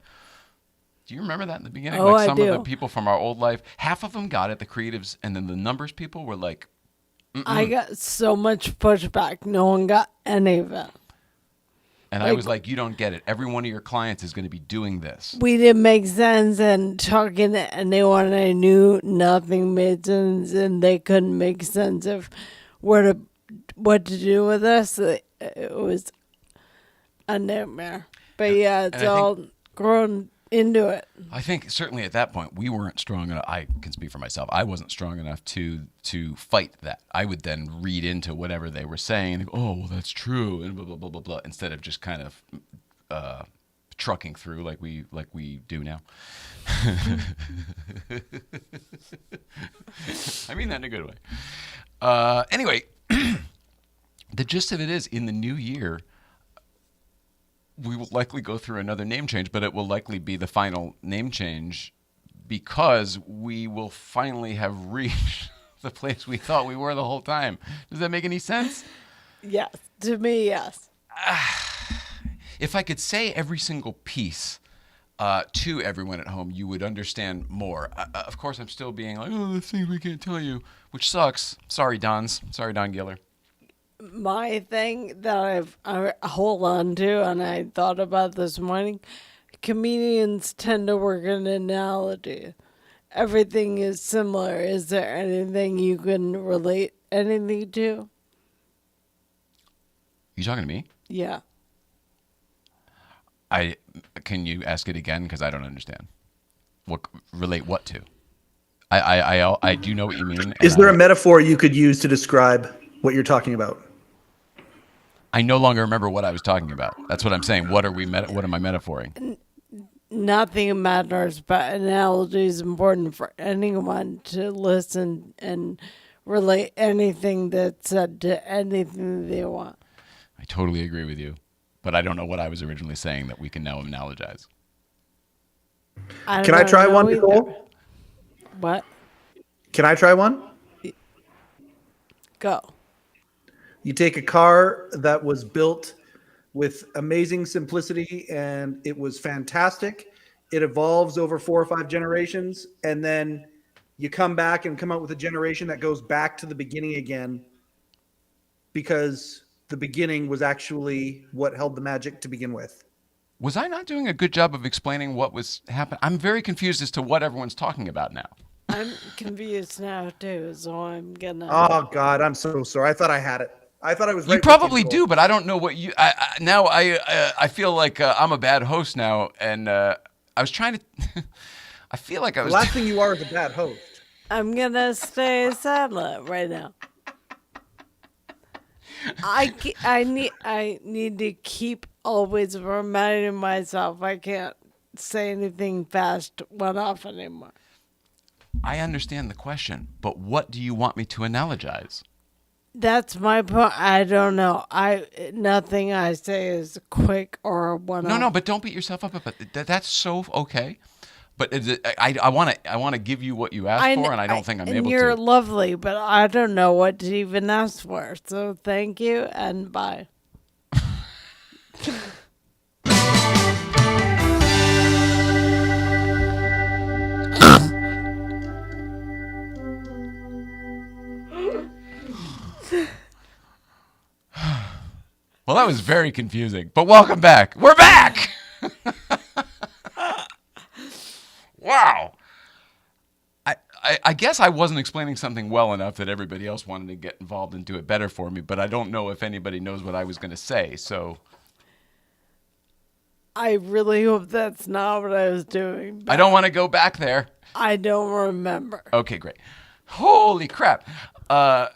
Do you remember that in the beginning? Oh, like some I do. of the people from our old life, half of them got it, the creatives, and then the numbers people were like, mm-mm. I got so much pushback. No one got any of it. And I was like, you don't get it. Every one of your clients is going to be doing this. We didn't make sense, and talking to anyone I knew, nothing made sense, and they couldn't make sense of what to do with us. It was a nightmare. But yeah, it's all grown into it. I think certainly at that point we weren't strong enough. I can speak for myself. I wasn't strong enough to fight that. I would then read into whatever they were saying and go, oh, well, that's true, and blah blah blah blah blah, instead of just kind of trucking through like we do now. I mean that in a good way. Anyway, the gist of it is, in the new year, we will likely go through another name change, but it will likely be the final name change, because we will finally have reached the place we thought we were the whole time. Does that make any sense? Yes. To me, yes. If I could say every single piece to everyone at home, you would understand more. Of course, I'm still being like, oh, the things we can't tell you, which sucks. Sorry, Dons. Sorry, Don Giller. My thing that I hold on to, and I thought about this morning, comedians tend to work an analogy. Everything is similar. Is there anything you can relate anything to? You talking to me? Yeah. Can you ask it again, because I don't understand. Relate what to? I do know what you mean. Is there a metaphor you could use to describe what you're talking about? I no longer remember what I was talking about. That's what I'm saying. What am I metaphoring? Nothing matters, but analogy is important for anyone to listen and relate anything that's said to anything they want. I totally agree with you, but I don't know what I was originally saying that we can now analogize. Can I try one, Nicole? What? Can I try one? Go. You take a car that was built with amazing simplicity and it was fantastic. It evolves over 4 or 5 generations, and then you come back and come out with a generation that goes back to the beginning again, because the beginning was actually what held the magic to begin with. Was I not doing a good job of explaining what was happening? I'm very confused as to what everyone's talking about now. I'm confused now too, so I'm gonna. Oh God, I'm so sorry. I thought I had it. I thought I was right. You probably do, but I don't know what you. I feel like I'm a bad host now, and I was trying to. I feel like I was. The last thing you are is a bad host. I'm gonna stay silent right now. I need to keep always reminding myself I can't say anything fast one off anymore. I understand the question, but what do you want me to analogize? That's my point. I don't know. Nothing I say is quick or one off. No, but don't beat yourself up. But that's so okay. But I want to give you what you asked for, and I don't think I'm able to. You're lovely, but I don't know what to even ask for. So thank you and bye. Well, that was very confusing, but welcome back. We're back! Wow. I guess I wasn't explaining something well enough that everybody else wanted to get involved and do it better for me, but I don't know if anybody knows what I was going to say, so... I really hope that's not what I was doing. I don't want to go back there. I don't remember. Okay, great. Holy crap. I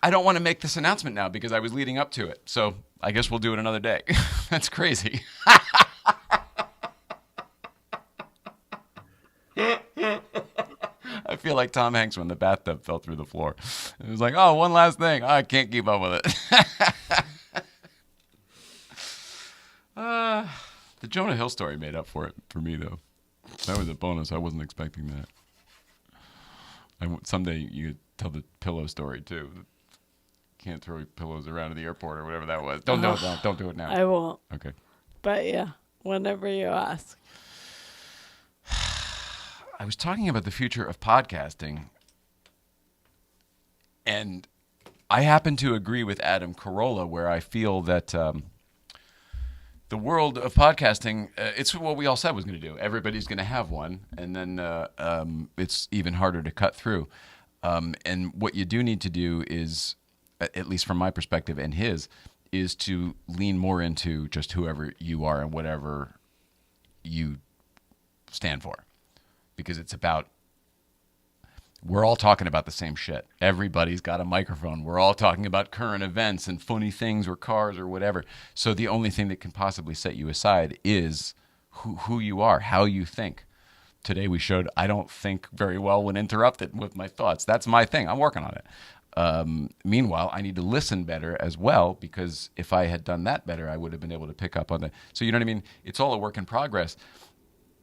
don't want to make this announcement now because I was leading up to it, so I guess we'll do it another day. That's crazy. I feel like Tom Hanks when the bathtub fell through the floor. It was like, oh, one last thing. I can't keep up with it. The Jonah Hill story made up for it for me, though. That was a bonus. I wasn't expecting that. Someday you could tell the pillow story, too. Can't throw pillows around in the airport or whatever that was. Don't do it now. Don't do it now. I won't. Okay. But yeah, whenever you ask. I was talking about the future of podcasting, and I happen to agree with Adam Carolla, where I feel that the world of podcasting, it's what we all said was going to do. Everybody's going to have one, and then it's even harder to cut through. And what you do need to do is, at least from my perspective and his, is to lean more into just whoever you are and whatever you stand for. Because it's about, we're all talking about the same shit. Everybody's got a microphone. We're all talking about current events and funny things or cars or whatever. So the only thing that can possibly set you aside is who you are, how you think. Today we showed I don't think very well when interrupted with my thoughts. That's my thing. I'm working on it. Meanwhile, I need to listen better as well, because if I had done that better, I would have been able to pick up on that. So you know what I mean? It's all a work in progress.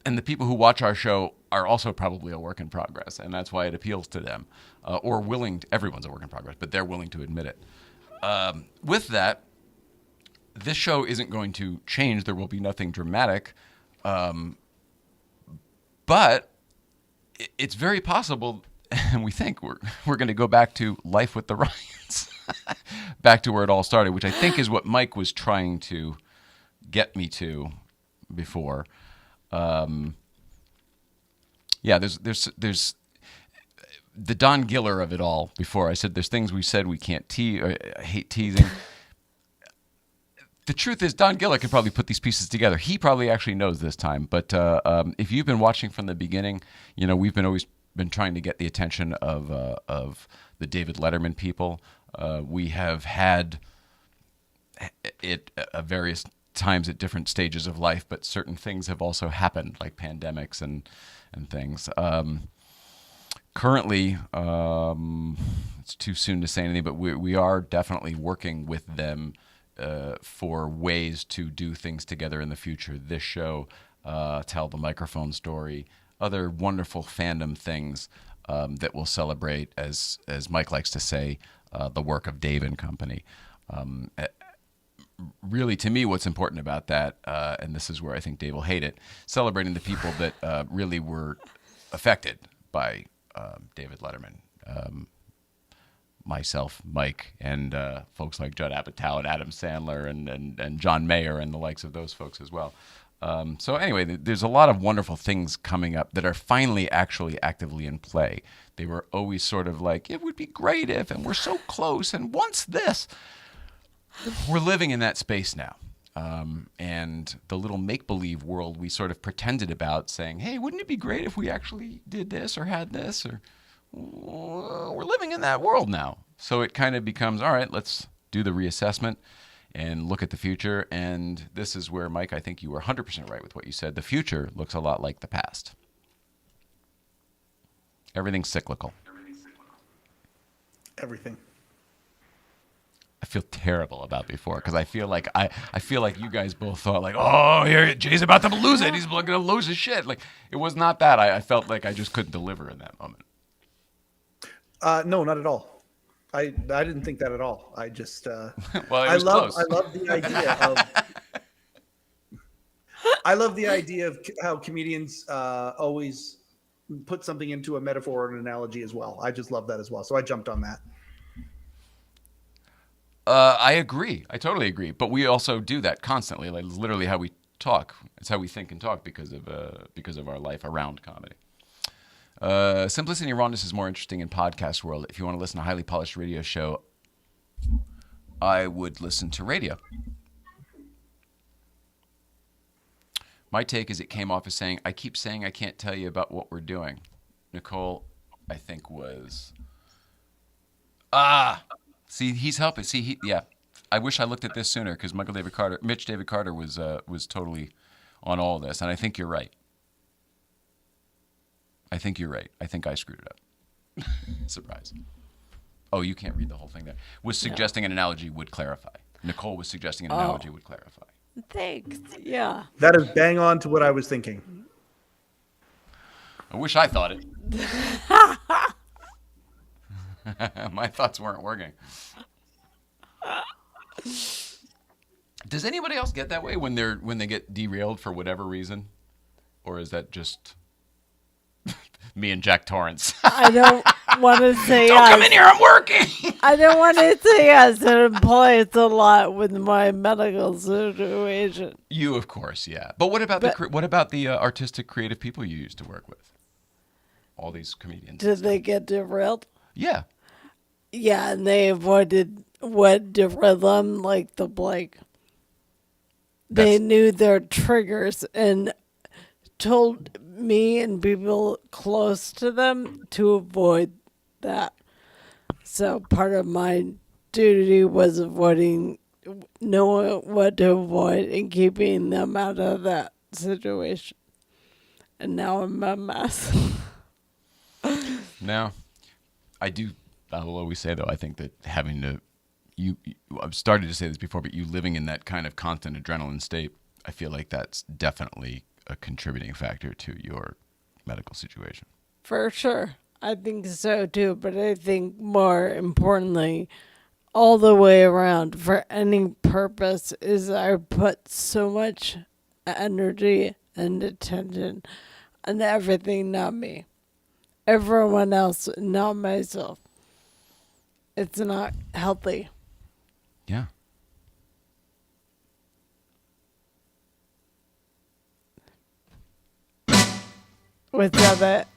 And the people who watch our show are also probably a work in progress, and that's why it appeals to them. Or willing to, everyone's a work in progress, but they're willing to admit it. With that, this show isn't going to change. There will be nothing dramatic. But it's very possible, and we think we're going to go back to life with the Ryans, back to where it all started, which I think is what Mike was trying to get me to before. Yeah, there's the Don Giller of it all. Before I said there's things we said we can't tease. I hate teasing. The truth is, Don Giller could probably put these pieces together. He probably actually knows this time. But if you've been watching from the beginning, you know we've always been trying to get the attention of the David Letterman people. We have had it various times at different stages of life, but certain things have also happened, like pandemics and things. Currently, it's too soon to say anything, but we are definitely working with them for ways to do things together in the future. This show, Tell the Microphone Story, other wonderful fandom things that will celebrate, as Mike likes to say, the work of Dave and Company. Really, to me, what's important about that, and this is where I think Dave will hate it, celebrating the people that really were affected by David Letterman, myself, Mike, and folks like Judd Apatow and Adam Sandler and John Mayer and the likes of those folks as well. So anyway, there's a lot of wonderful things coming up that are finally actually actively in play. They were always sort of like, it would be great if, and we're so close, and once this... We're living in that space now. And the little make-believe world we sort of pretended about, saying, hey, wouldn't it be great if we actually did this or had this? Or we're living in that world now. So it kind of becomes, all right, let's do the reassessment and look at the future. And this is where, Mike, I think you were 100% right with what you said. The future looks a lot like the past. Everything's cyclical. Everything. I feel terrible about before because I feel like you guys both thought like, oh, here Jay's about to lose it. He's going to lose his shit. Like, it was not that. I felt like I just couldn't deliver in that moment. No, not at all. I didn't think that at all. I just well, it was close. I love the idea of I love the idea of how comedians always put something into a metaphor or an analogy as well. I just love that as well. So I jumped on that. I agree. I totally agree. But we also do that constantly. Like, it's literally how we talk. It's how we think and talk because of our life around comedy. Simplicity and rawness is more interesting in podcast world. If you want to listen to a highly polished radio show, I would listen to radio. My take is it came off as saying, I keep saying I can't tell you about what we're doing. Nicole, I think was... See, he's helping. See, yeah. I wish I looked at this sooner because Mitch David Carter was totally on all this. And I think you're right. I think you're right. I think I screwed it up. Surprise. Oh, you can't read the whole thing there. Was suggesting an analogy would clarify. Nicole was suggesting an analogy would clarify. Thanks. Yeah. That is bang on to what I was thinking. I wish I thought it. My thoughts weren't working. Does anybody else get that way when they get derailed for whatever reason? Or is that just me and Jack Torrance? I don't want to say Don't come in here, I'm working. I don't want to say yes. It implies a lot with my medical situation. You, of course, yeah. But what about the artistic, creative people you used to work with? All these comedians. Did they get derailed? Yeah. Yeah, and they avoided what derailed them like the plague. They knew their triggers and told me and people close to them to avoid that. So part of my duty was knowing what to avoid and keeping them out of that situation. And now I'm a mess. Now, I will always say, though, I think that having to, I've started to say this before, but you living in that kind of constant adrenaline state, I feel like that's definitely a contributing factor to your medical situation. For sure. I think so, too. But I think more importantly, all the way around, for any purpose, is I put so much energy and attention on everything, not me. Everyone else, not myself. It's not healthy. Yeah. What's that?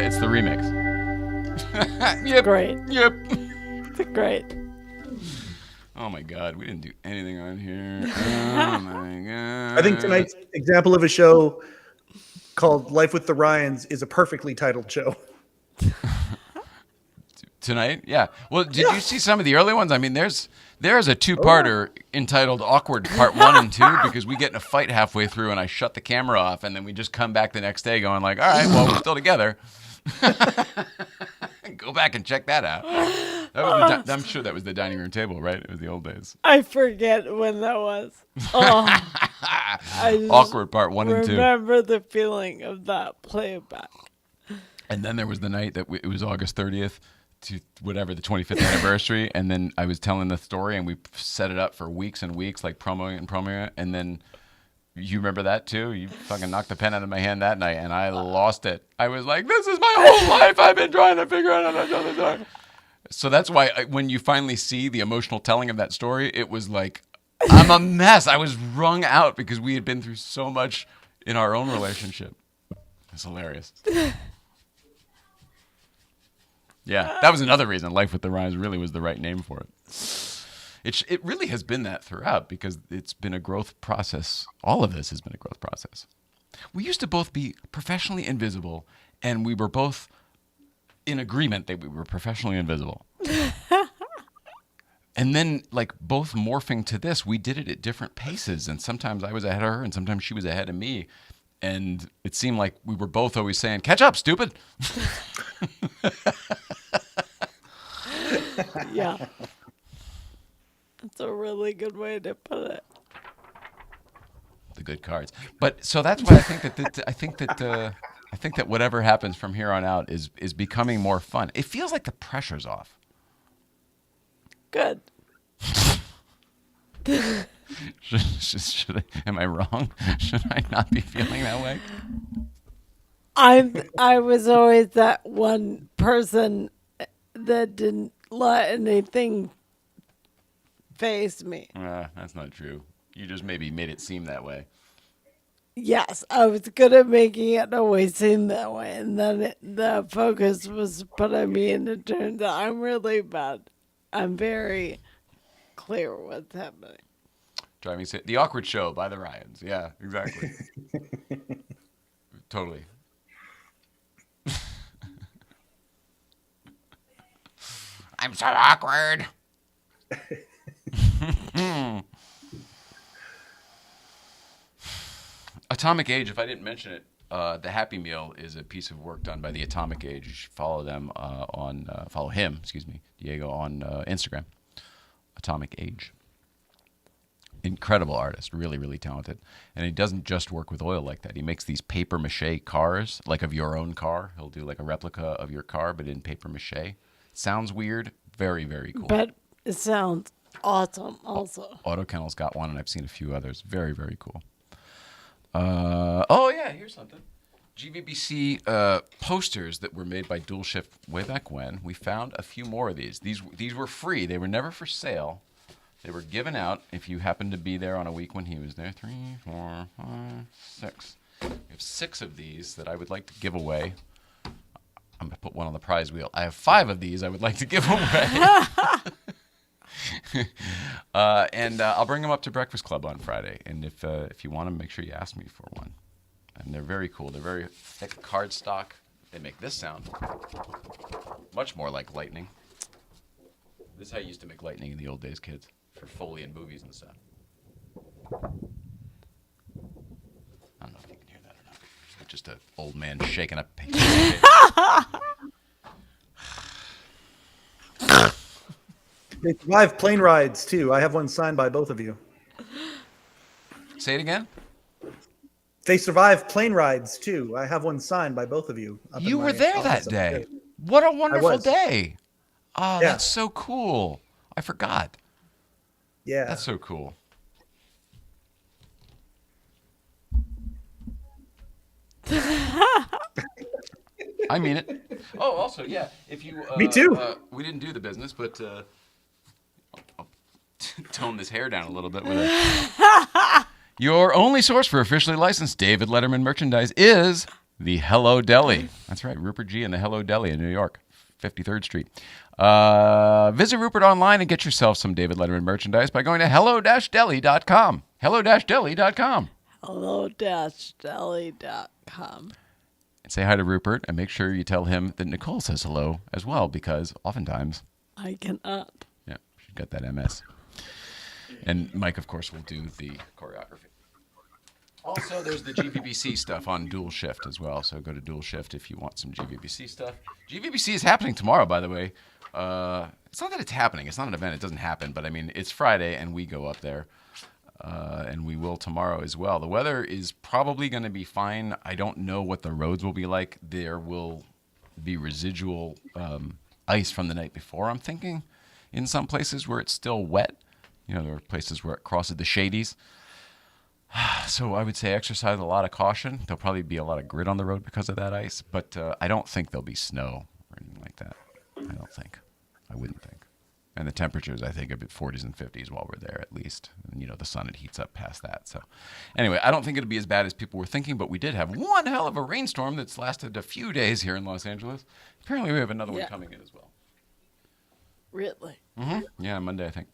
It's the remix. Yep. Great. Yep. It's great. Oh my God, we didn't do anything on here. Oh my God. I think tonight's example of a show called Life with the Ryans is a perfectly titled show. Tonight? Yeah. Well, did you see some of the early ones? I mean, there's a two-parter entitled Awkward Part 1 and 2 because we get in a fight halfway through and I shut the camera off and then we just come back the next day going like, all right, well, we're still together. Go back and check that out. I'm sure that was the dining room table, right? It was the old days. I forget when that was. Oh, Awkward Part 1 and 2. Remember the feeling of that playback. And then there was the night that it was August 30th. To whatever, the 25th anniversary, and then I was telling the story, and we set it up for weeks and weeks, like promoting it, and then you remember that too? You fucking knocked the pen out of my hand that night, and I lost it. I was like, this is my whole life. I've been trying to figure out how to tell the story. So that's why when you finally see the emotional telling of that story, it was like, I'm a mess. I was wrung out because we had been through so much in our own relationship. It's hilarious. Yeah, that was another reason Life with the Ryans really was the right name for it. It really has been that throughout because it's been a growth process. All of this has been a growth process. We used to both be professionally invisible, and we were both in agreement that we were professionally invisible. And then, like, both morphing to this, we did it at different paces. And sometimes I was ahead of her, and sometimes she was ahead of me. And it seemed like we were both always saying, "Catch up, stupid." Yeah. That's a really good way to put it. The good cards. But so that's why I think that whatever happens from here on out is becoming more fun. It feels like the pressure's off. Good. Am I wrong? Should I not be feeling that way? I was always that one person that didn't let anything faze me. That's not true. You just maybe made it seem that way. Yes, I was good at making it always seem that way, and then the focus was put on me, and it turns out I'm really bad. I'm very clear what's happening. Driving The Awkward Show by the Ryans. Yeah, exactly. Totally. I'm so awkward. Atomic Age, if I didn't mention it, the Happy Meal is a piece of work done by the Atomic Age. You should follow them follow him, Diego, on Instagram. Atomic Age. Incredible artist, really, really talented. And he doesn't just work with oil like that. He makes these paper mache cars, like of your own car. He'll do like a replica of your car, but in paper mache. Sounds weird. Very, very cool. But it sounds awesome also. Auto Kennel's got one, and I've seen a few others. Very, very cool. Oh, yeah, here's something. GVBC posters that were made by Dual Shift way back when. We found a few more of these. These were free. They were never for sale. They were given out if you happened to be there on a week when he was there. 3, 4, 5, 6. We have 6 of these that I would like to give away. I'm going to put one on the prize wheel. I have 5 of these I would like to give away. And I'll bring them up to Breakfast Club on Friday. And if you want them, make sure you ask me for one. And they're very cool. They're very thick cardstock. They make this sound much more like lightning. This is how you used to make lightning in the old days, kids, for Foley and movies and stuff. I don't know if you can hear that or not. It's just an old man shaking up paper. They survive plane rides too. I have one signed by both of you. Say it again. They survive plane rides too. I have one signed by both of you. You were there that day. What a wonderful day. Oh, Yeah. That's so cool. I forgot. Yeah. That's so cool. I mean it. Oh, also, yeah. If you, Me too. We didn't do the business, but I'll tone this hair down a little bit with it. Your only source for officially licensed David Letterman merchandise is the Hello Deli. That's right, Rupert G. and the Hello Deli in New York, 53rd Street. Visit Rupert online and get yourself some David Letterman merchandise by going to hello-deli.com. Hello-deli.com. Hello-deli.com. And say hi to Rupert and make sure you tell him that Nicole says hello as well, because oftentimes... I cannot. Yeah, she's got that MS. And Mike, of course, will do the choreography. Also, there's the GVBC stuff on Dual Shift as well. So go to Dual Shift if you want some GVBC stuff. GVBC is happening tomorrow, by the way. It's not that it's happening. It's not an event. It doesn't happen. But, I mean, it's Friday, and we go up there. And we will tomorrow as well. The weather is probably going to be fine. I don't know what the roads will be like. There will be residual ice from the night before, I'm thinking, in some places where it's still wet. You know, there are places where it crosses the shadies. So I would say exercise a lot of caution. There'll probably be a lot of grit on the road because of that ice, but I don't think there'll be snow or anything like that. I don't think. I wouldn't think. And the temperatures, I think, are 40s and 50s while we're there at least. And, you know, the sun, it heats up past that. So anyway, I don't think it'll be as bad as people were thinking, but we did have one hell of a rainstorm that's lasted a few days here in Los Angeles. Apparently we have another one coming in as well. Really? Mm-hmm. Yeah, Monday, I think.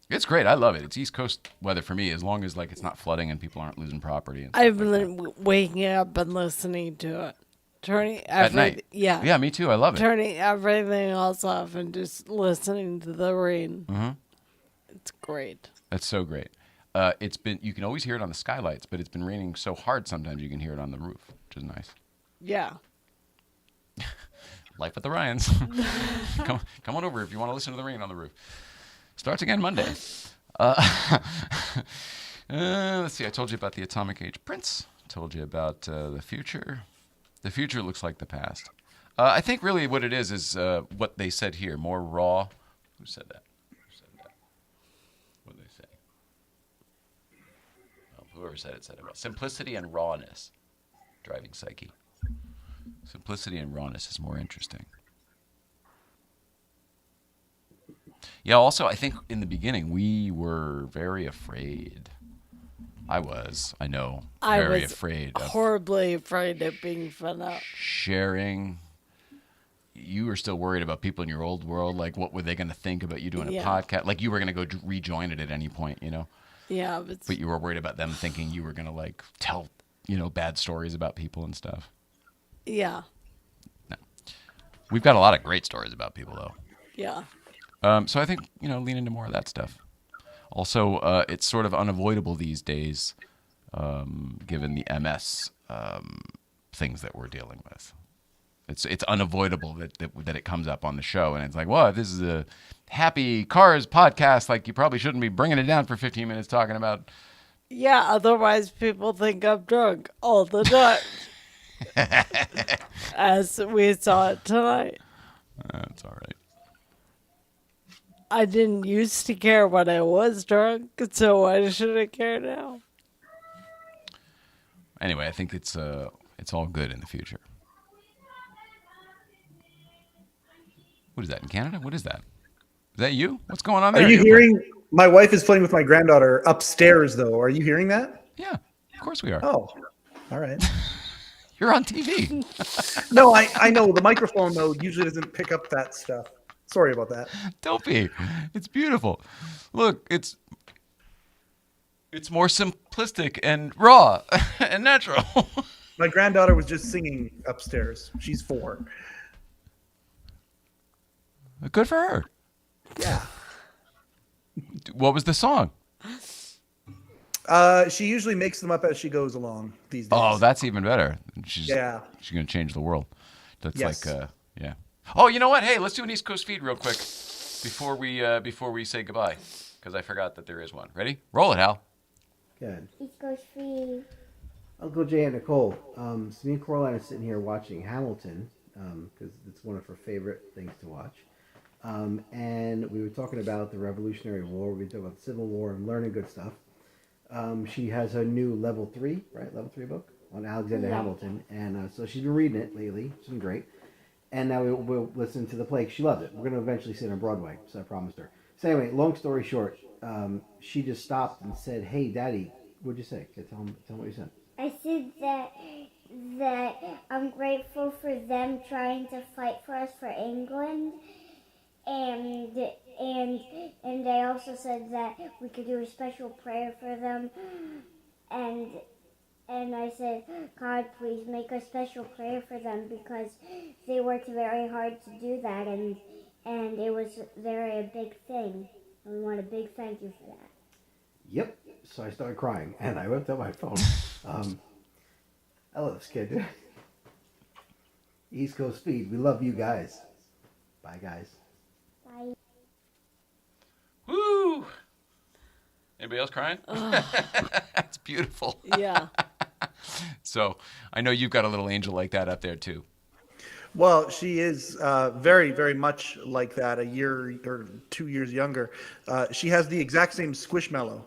It's great. I love it. It's East Coast weather for me, as long as it's not flooding and people aren't losing property. And I've stuff like been waking up and listening to it. Turning at night. Yeah. Yeah, me too. I love it. Turning everything else off and just listening to the rain. Mm-hmm. It's great. That's so great. You can always hear it on the skylights, but it's been raining so hard sometimes you can hear it on the roof, which is nice. Yeah. Life with the Ryans. come on over if you want to listen to the rain on the roof. Starts again Monday. Let's see. I told you about the atomic age prince. Told you about the future. The future looks like the past. I think really what it is what they said here. More raw. Who said that? What did they say? Well, whoever said it about simplicity and rawness. Driving psyche. Simplicity and rawness is more interesting. Yeah, also, I think in the beginning, we were very afraid. I know, very afraid. Horribly afraid of being found out. Sharing. You were still worried about people in your old world. Like, what were they going to think about you doing a podcast? Like, you were going to go rejoin it at any point, you know? Yeah. But you were worried about them thinking you were going to, like, tell, bad stories about people and stuff. Yeah. No. We've got a lot of great stories about people, though. Yeah. So I think, lean into more of that stuff. Also, it's sort of unavoidable these days, given the MS things that we're dealing with. It's unavoidable that it comes up on the show, and it's like, well, this is a happy cars podcast. Like, you probably shouldn't be bringing it down for 15 minutes talking about. Yeah, otherwise people think I'm drunk all the time. As we saw it tonight. That's all right. I didn't used to care when I was drunk, so why should I care now? Anyway, I think it's all good in the future. What is that in Canada? What is that? Is that you? What's going on there? Are you hearing? My wife is playing with my granddaughter upstairs, though. Are you hearing that? Yeah, of course we are. Oh, all right. You're on TV. No, I know. The microphone, though, usually doesn't pick up that stuff. Sorry about that. Don't be. It's beautiful. Look, it's more simplistic and raw and natural. My granddaughter was just singing upstairs. She's 4. Good for her. Yeah. What was the song? She usually makes them up as she goes along these days. Oh, that's even better. She's going to change the world. That's yeah. Oh, you know what? Hey, let's do an East Coast feed real quick before we say goodbye, because I forgot that there is one. Ready? Roll it, Hal. Good. East Coast feed. Uncle Jay and Nicole. So me and Carolla are sitting here watching Hamilton, because it's one of her favorite things to watch. And we were talking about the Revolutionary War. We talked about the Civil War and learning good stuff. She has her new level 3 book on Alexander Hamilton. And so she's been reading it lately. It's been great. And now we'll listen to the play. She loves it. We're going to eventually see it on Broadway, so I promised her. So anyway, long story short, she just stopped and said, "Hey, Daddy," what'd you say? Tell him what you said. I said that I'm grateful for them trying to fight for us for England, and I also said that we could do a special prayer for them, and I said, God, please make a special prayer for them because they worked very hard to do that, and it was a big thing. And we want a big thank you for that. Yep. So I started crying, and I whipped out my phone. I love this kid. East Coast Feed. We love you guys. Bye, guys. Bye. Woo! Anybody else crying? That's beautiful. Yeah. So I know you've got a little angel like that up there too. Well, she is very, very much like that. A year or 2 years younger. She has the exact same Squishmallow,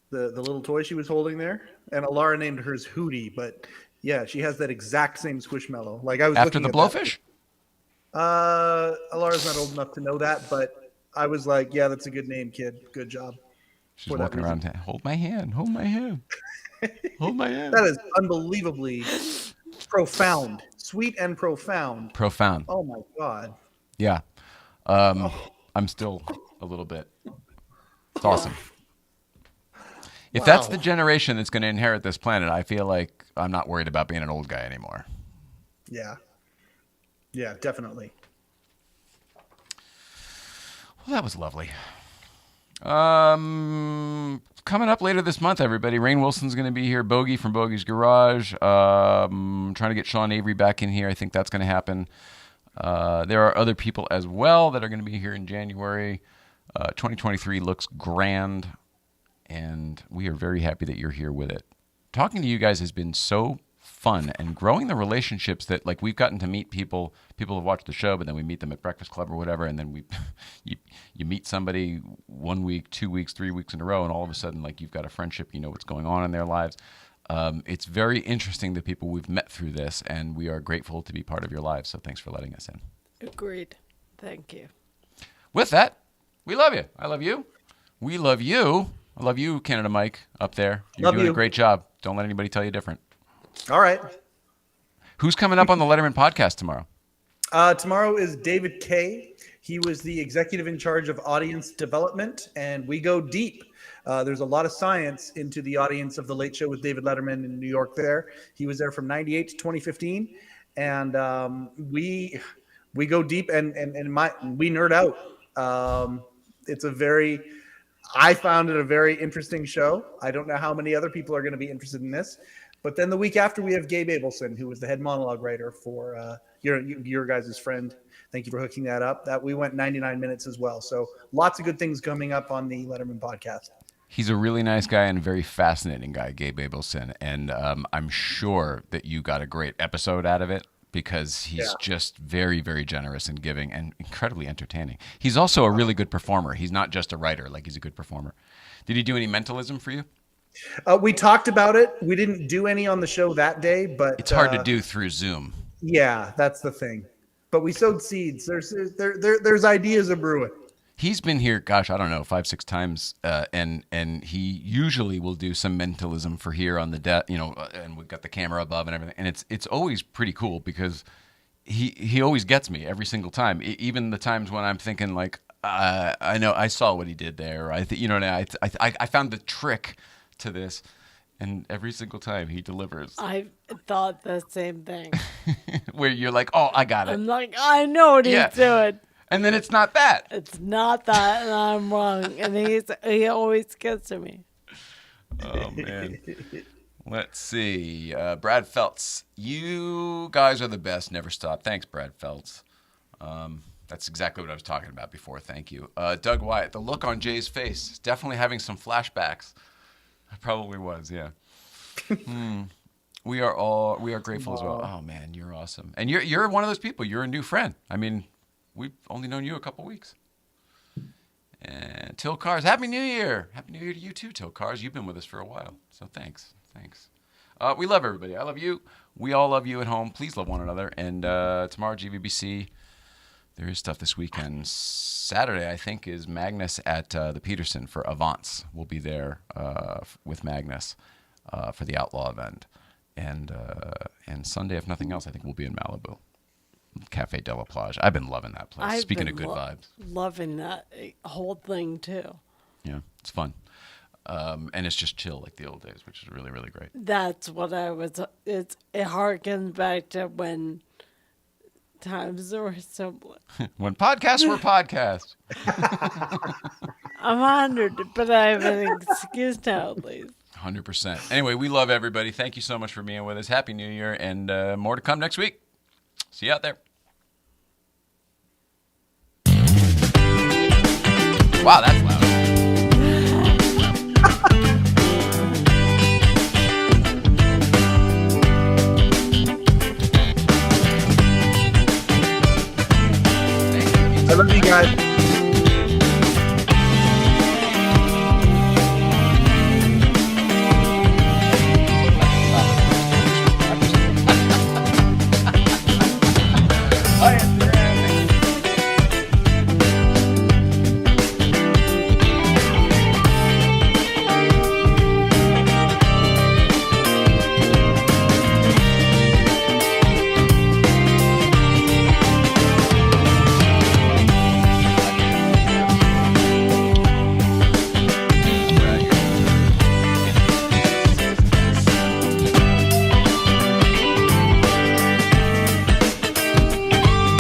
the little toy she was holding there. And Alara named hers Hootie, but yeah, she has that exact same Squishmallow. Like I was after looking the at blowfish. Alara's not old enough to know that, but I was like, yeah, that's a good name, kid. Good job. She's walking around. Hold my hand. Hold my hand. Hold my hand. That is unbelievably profound, sweet and profound. Profound. Oh my God. Yeah. I'm still a little bit. It's awesome. If that's the generation that's going to inherit this planet, I feel like I'm not worried about being an old guy anymore. Yeah. Yeah, definitely. Well, that was lovely. Coming up later this month, everybody, Rainn Wilson's going to be here. Bogey from Bogey's Garage. Trying to get Sean Avery back in here. I think that's going to happen. There are other people as well that are going to be here in January. 2023 looks grand, and we are very happy that you're here with it. Talking to you guys has been so fun, and growing the relationships that, like, we've gotten to meet people have watched the show, but then we meet them at Breakfast Club or whatever, and then you meet somebody 1 week, 2 weeks, 3 weeks in a row, and all of a sudden, like, you've got a friendship, you know what's going on in their lives. It's very interesting, the people we've met through this, and we are grateful to be part of your lives, so thanks for letting us in. Agreed. Thank you. With that, we love you. I love you. We love you. I love you, Canada Mike, up there. You're doing a great job. Don't let anybody tell you different. All right. Who's coming up on the Letterman podcast tomorrow? Tomorrow is David Kay. He was the executive in charge of audience development, and we go deep. There's a lot of science into the audience of The Late Show with David Letterman in New York there. He was there from 98 to 2015, and we go deep and we nerd out. I found it a very interesting show. I don't know how many other people are going to be interested in this. But then the week after, we have Gabe Abelson, who was the head monologue writer for your guys' friend. Thank you for hooking that up. That we went 99 minutes as well. So lots of good things coming up on the Letterman podcast. He's a really nice guy and a very fascinating guy, Gabe Abelson. And I'm sure that you got a great episode out of it, because he's just very, very generous and giving and incredibly entertaining. He's also a really good performer. He's not just a writer, like, he's a good performer. Did he do any mentalism for you? We talked about it. We didn't do any on the show that day, but it's hard to do through Zoom. Yeah, that's the thing. But we sowed seeds. There's ideas of brewing. He's been here, gosh, I don't know, 5-6 times, and he usually will do some mentalism for here on the deck, and we've got the camera above and everything, and it's always pretty cool, because he always gets me every single time, even the times when I'm thinking, like, I know I saw what he did there. I found the trick to this, and every single time he delivers. I thought the same thing. Where you're like, oh, I got it. I'm like, I know what he's doing. And then it's not that. It's not that, and I'm wrong. And he always gets to me. Oh, man. Let's see. Brad Feltz. You guys are the best. Never stop. Thanks, Brad Feltz. That's exactly what I was talking about before. Thank you. Doug Wyatt. The look on Jay's face. Definitely having some flashbacks. I probably was, yeah. We are grateful as well. Oh, man, you're awesome. And you're one of those people. You're a new friend. I mean, we've only known you a couple weeks. And Till Cars, Happy New Year. Happy New Year to you too, Till Cars. You've been with us for a while, so thanks. We love everybody. I love you. We all love you at home. Please love one another. And tomorrow, GVBC, there is stuff this weekend. Saturday, I think, is Magnus at the Peterson for Avance. We'll be there with Magnus for the Outlaw event. And Sunday, if nothing else, I think we'll be in Malibu. Cafe de la Plage. I've been loving that place. Speaking of good vibes. Loving that whole thing, too. Yeah, it's fun. And it's just chill like the old days, which is really, really great. That's what it harkens back to when times were simpler. When podcasts were podcasts. I'm 100, but I have an excuse now, at least. 100%. Anyway, we love everybody. Thank you so much for being with us. Happy New Year, and more to come next week. See you out there. Wow, that's loud. I love you guys.